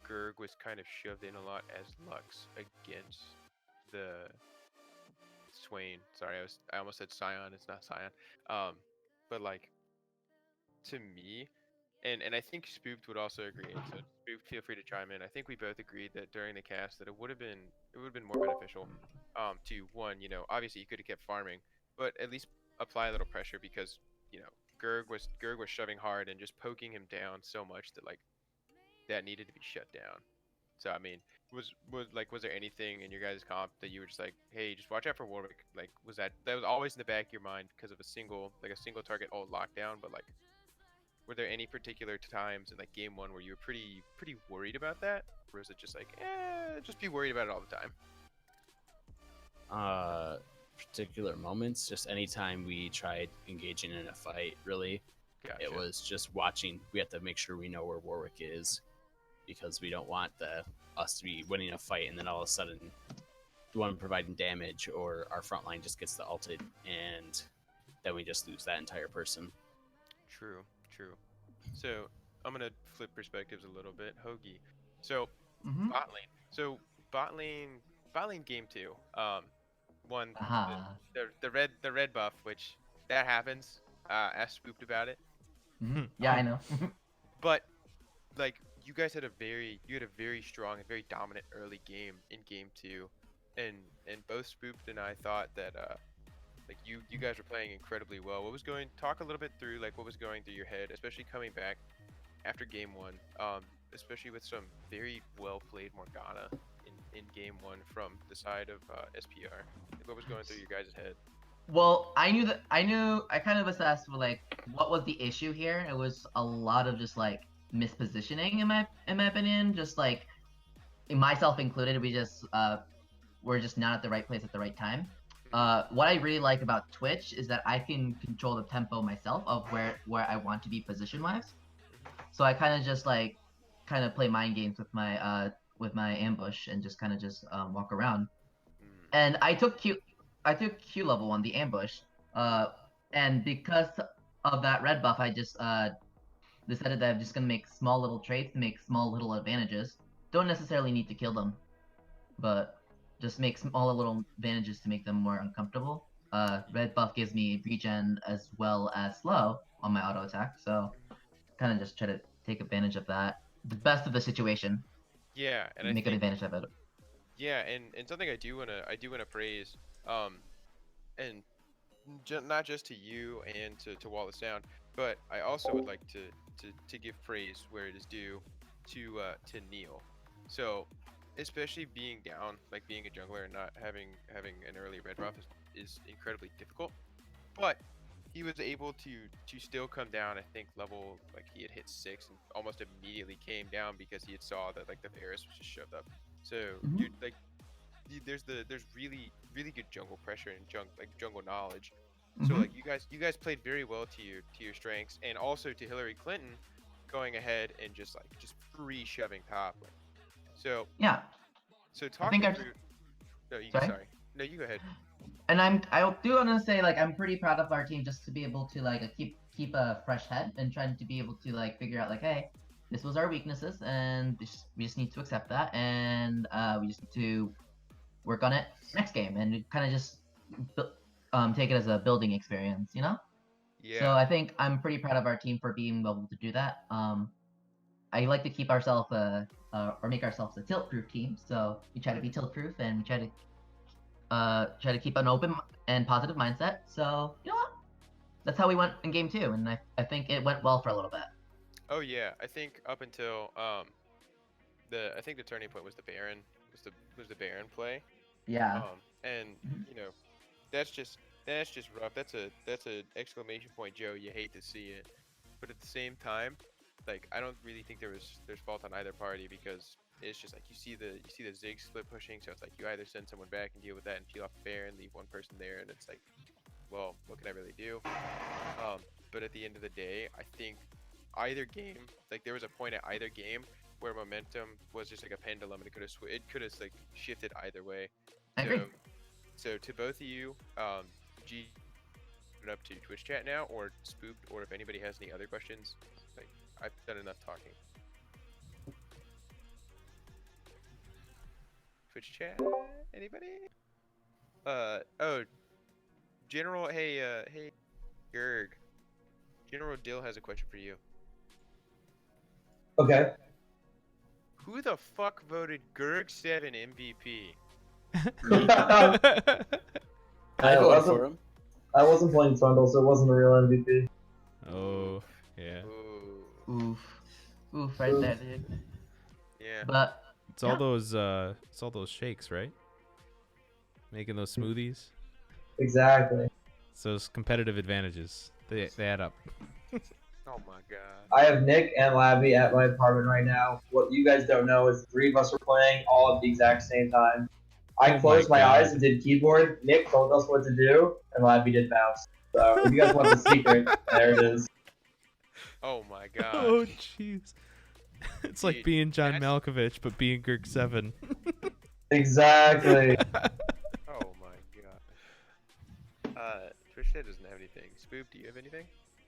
Gurg was kind of shoved in a lot as Lux against the Swain. Sorry, I almost said Scion. It's not Scion. But like to me, and I think Spooked would also agree. And so Spooked, feel free to chime in. I think we both agreed that during the cast that it would have been more beneficial to one, obviously you could have kept farming, but at least apply a little pressure because Gurg was shoving hard and just poking him down so much that like that needed to be shut down. So I mean, was there anything in your guys' comp that you were just like, hey, just watch out for Warwick? Like, that was always in the back of your mind because of a single target ult lockdown? But like, were there any particular times in like game 1 where you were pretty worried about that, or was it just like, just be worried about it all the time? Particular moments, just anytime we tried engaging in a fight, really. Gotcha. It was just watching. We have to make sure we know where Warwick is, because we don't want us to be winning a fight and then all of a sudden the one providing damage or our front line just gets the ulted, and then we just lose that entire person. True. So I'm gonna flip perspectives a little bit, Hoagie. So Mm-hmm. bot lane. So bot lane game 2. One Aha. the red buff, which that happens. I spooked about it. Mhm. Yeah, I know. But like you guys had a very strong and very dominant early game in game 2, and both Spooked and I thought that like you guys were playing incredibly well. Talk a little bit through like what was going through your head, especially coming back after game 1, especially with some very well played Morgana in game 1 from the side of SPR. Like, what was going through your guys' head? Well, I kind of assessed like what was the issue here. It was a lot of just like mispositioning in my opinion. Just like myself included, we're just not at the right place at the right time. What I really like about Twitch is that I can control the tempo myself of where I want to be position wise. So I kind of just like play mind games with my ambush and just walk around. And I took Q level 1, the ambush. And because of that red buff, I just decided that I'm just gonna make small little trades to make small little advantages. Don't necessarily need to kill them, but just make small little advantages to make them more uncomfortable. Red buff gives me regen as well as slow on my auto attack, so kind of just try to take advantage of that. The best of the situation. Yeah, and make an advantage of it. Yeah, and something I do wanna praise, and not just to you and to Wallace Sound, but I also would like to give praise where it is due to Neil. So, especially being down, like being a jungler and not having an early red buff is incredibly difficult. But he was able to still come down. I think level like he had hit 6 and almost immediately came down because he had saw that like the Varus was just shoved up. So dude, like there's really good jungle pressure and jungle knowledge. So like you guys played very well to your strengths, and also to Hillary Clinton going ahead and just free shoving top. So yeah. so talk think me I've- through. No, Sorry? sorry. No, you go ahead. And I do want to say like I'm pretty proud of our team just to be able to like keep a fresh head and trying to be able to like figure out like, hey, this was our weaknesses and we just need to accept that, and we just need to work on it next game and kind of just take it as a building experience, you know. Yeah. So I think I'm pretty proud of our team for being able to do that. I like to keep ourselves or make ourselves a tilt-proof team, so we try to be tilt-proof and we try to keep an open and positive mindset. So you know what? That's how we went in game 2, and I think it went well for a little bit. Oh yeah, I think up until I think the turning point was the Baron was the Baron play. Yeah. And Mhm. you know, that's just rough. That's a exclamation point, Joe. You hate to see it, but at the same time, like I don't really think there's fault on either party, because it's just like you see the Zig split pushing, so it's like you either send someone back and deal with that and peel off the Baron, leave one person there, and it's like, well, what can I really do? But at the end of the day, I think either game, like there was a point at either game where momentum was just like a pendulum, and it could have like shifted either way. I agree. So to both of you, G, put it up to Twitch chat now, or Spooked, or if anybody has any other questions, like I've done enough talking. Twitch chat, anybody? Oh, General, hey, Gerg. General Dill has a question for you. Okay. Who the fuck voted Gerg7 MVP? I voted for him. I wasn't playing Trundle, so it wasn't a real MVP. Oh, yeah. Ooh. Oof, right there, dude. Yeah. But It's all those shakes, right? Making those smoothies. Exactly. So those competitive advantages. They add up. Oh my god. I have Nick and Labby at my apartment right now. What you guys don't know is 3 of us were playing all at the exact same time. I Oh closed my my eyes God. and did keyboard. Nick told us what to do, and Labby did mouse. So if you guys want the secret, there it is. Oh my god. Oh, jeez. It's like Dude, being John that's- Malkovich, but being Girk 7. Exactly. Oh my god. Twitch chat doesn't have anything. Spoop, do you have anything?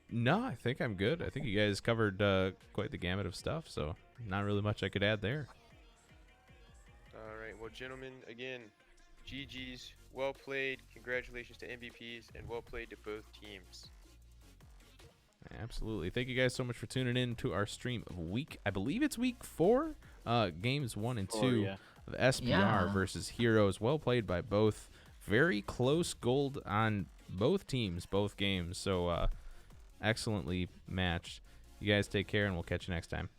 No, I think I'm good. I think you guys covered quite the gamut of stuff, so not really much I could add there. Alright, well gentlemen, again, GG's, well played, congratulations to MVPs, and well played to both teams. Absolutely. Thank you guys so much for tuning in to our stream of I believe it's week 4, games 1 and 2 yeah. of SPR versus HIROS. Well played by both. Very close gold on both teams, both games. So excellently matched. You guys take care, and we'll catch you next time.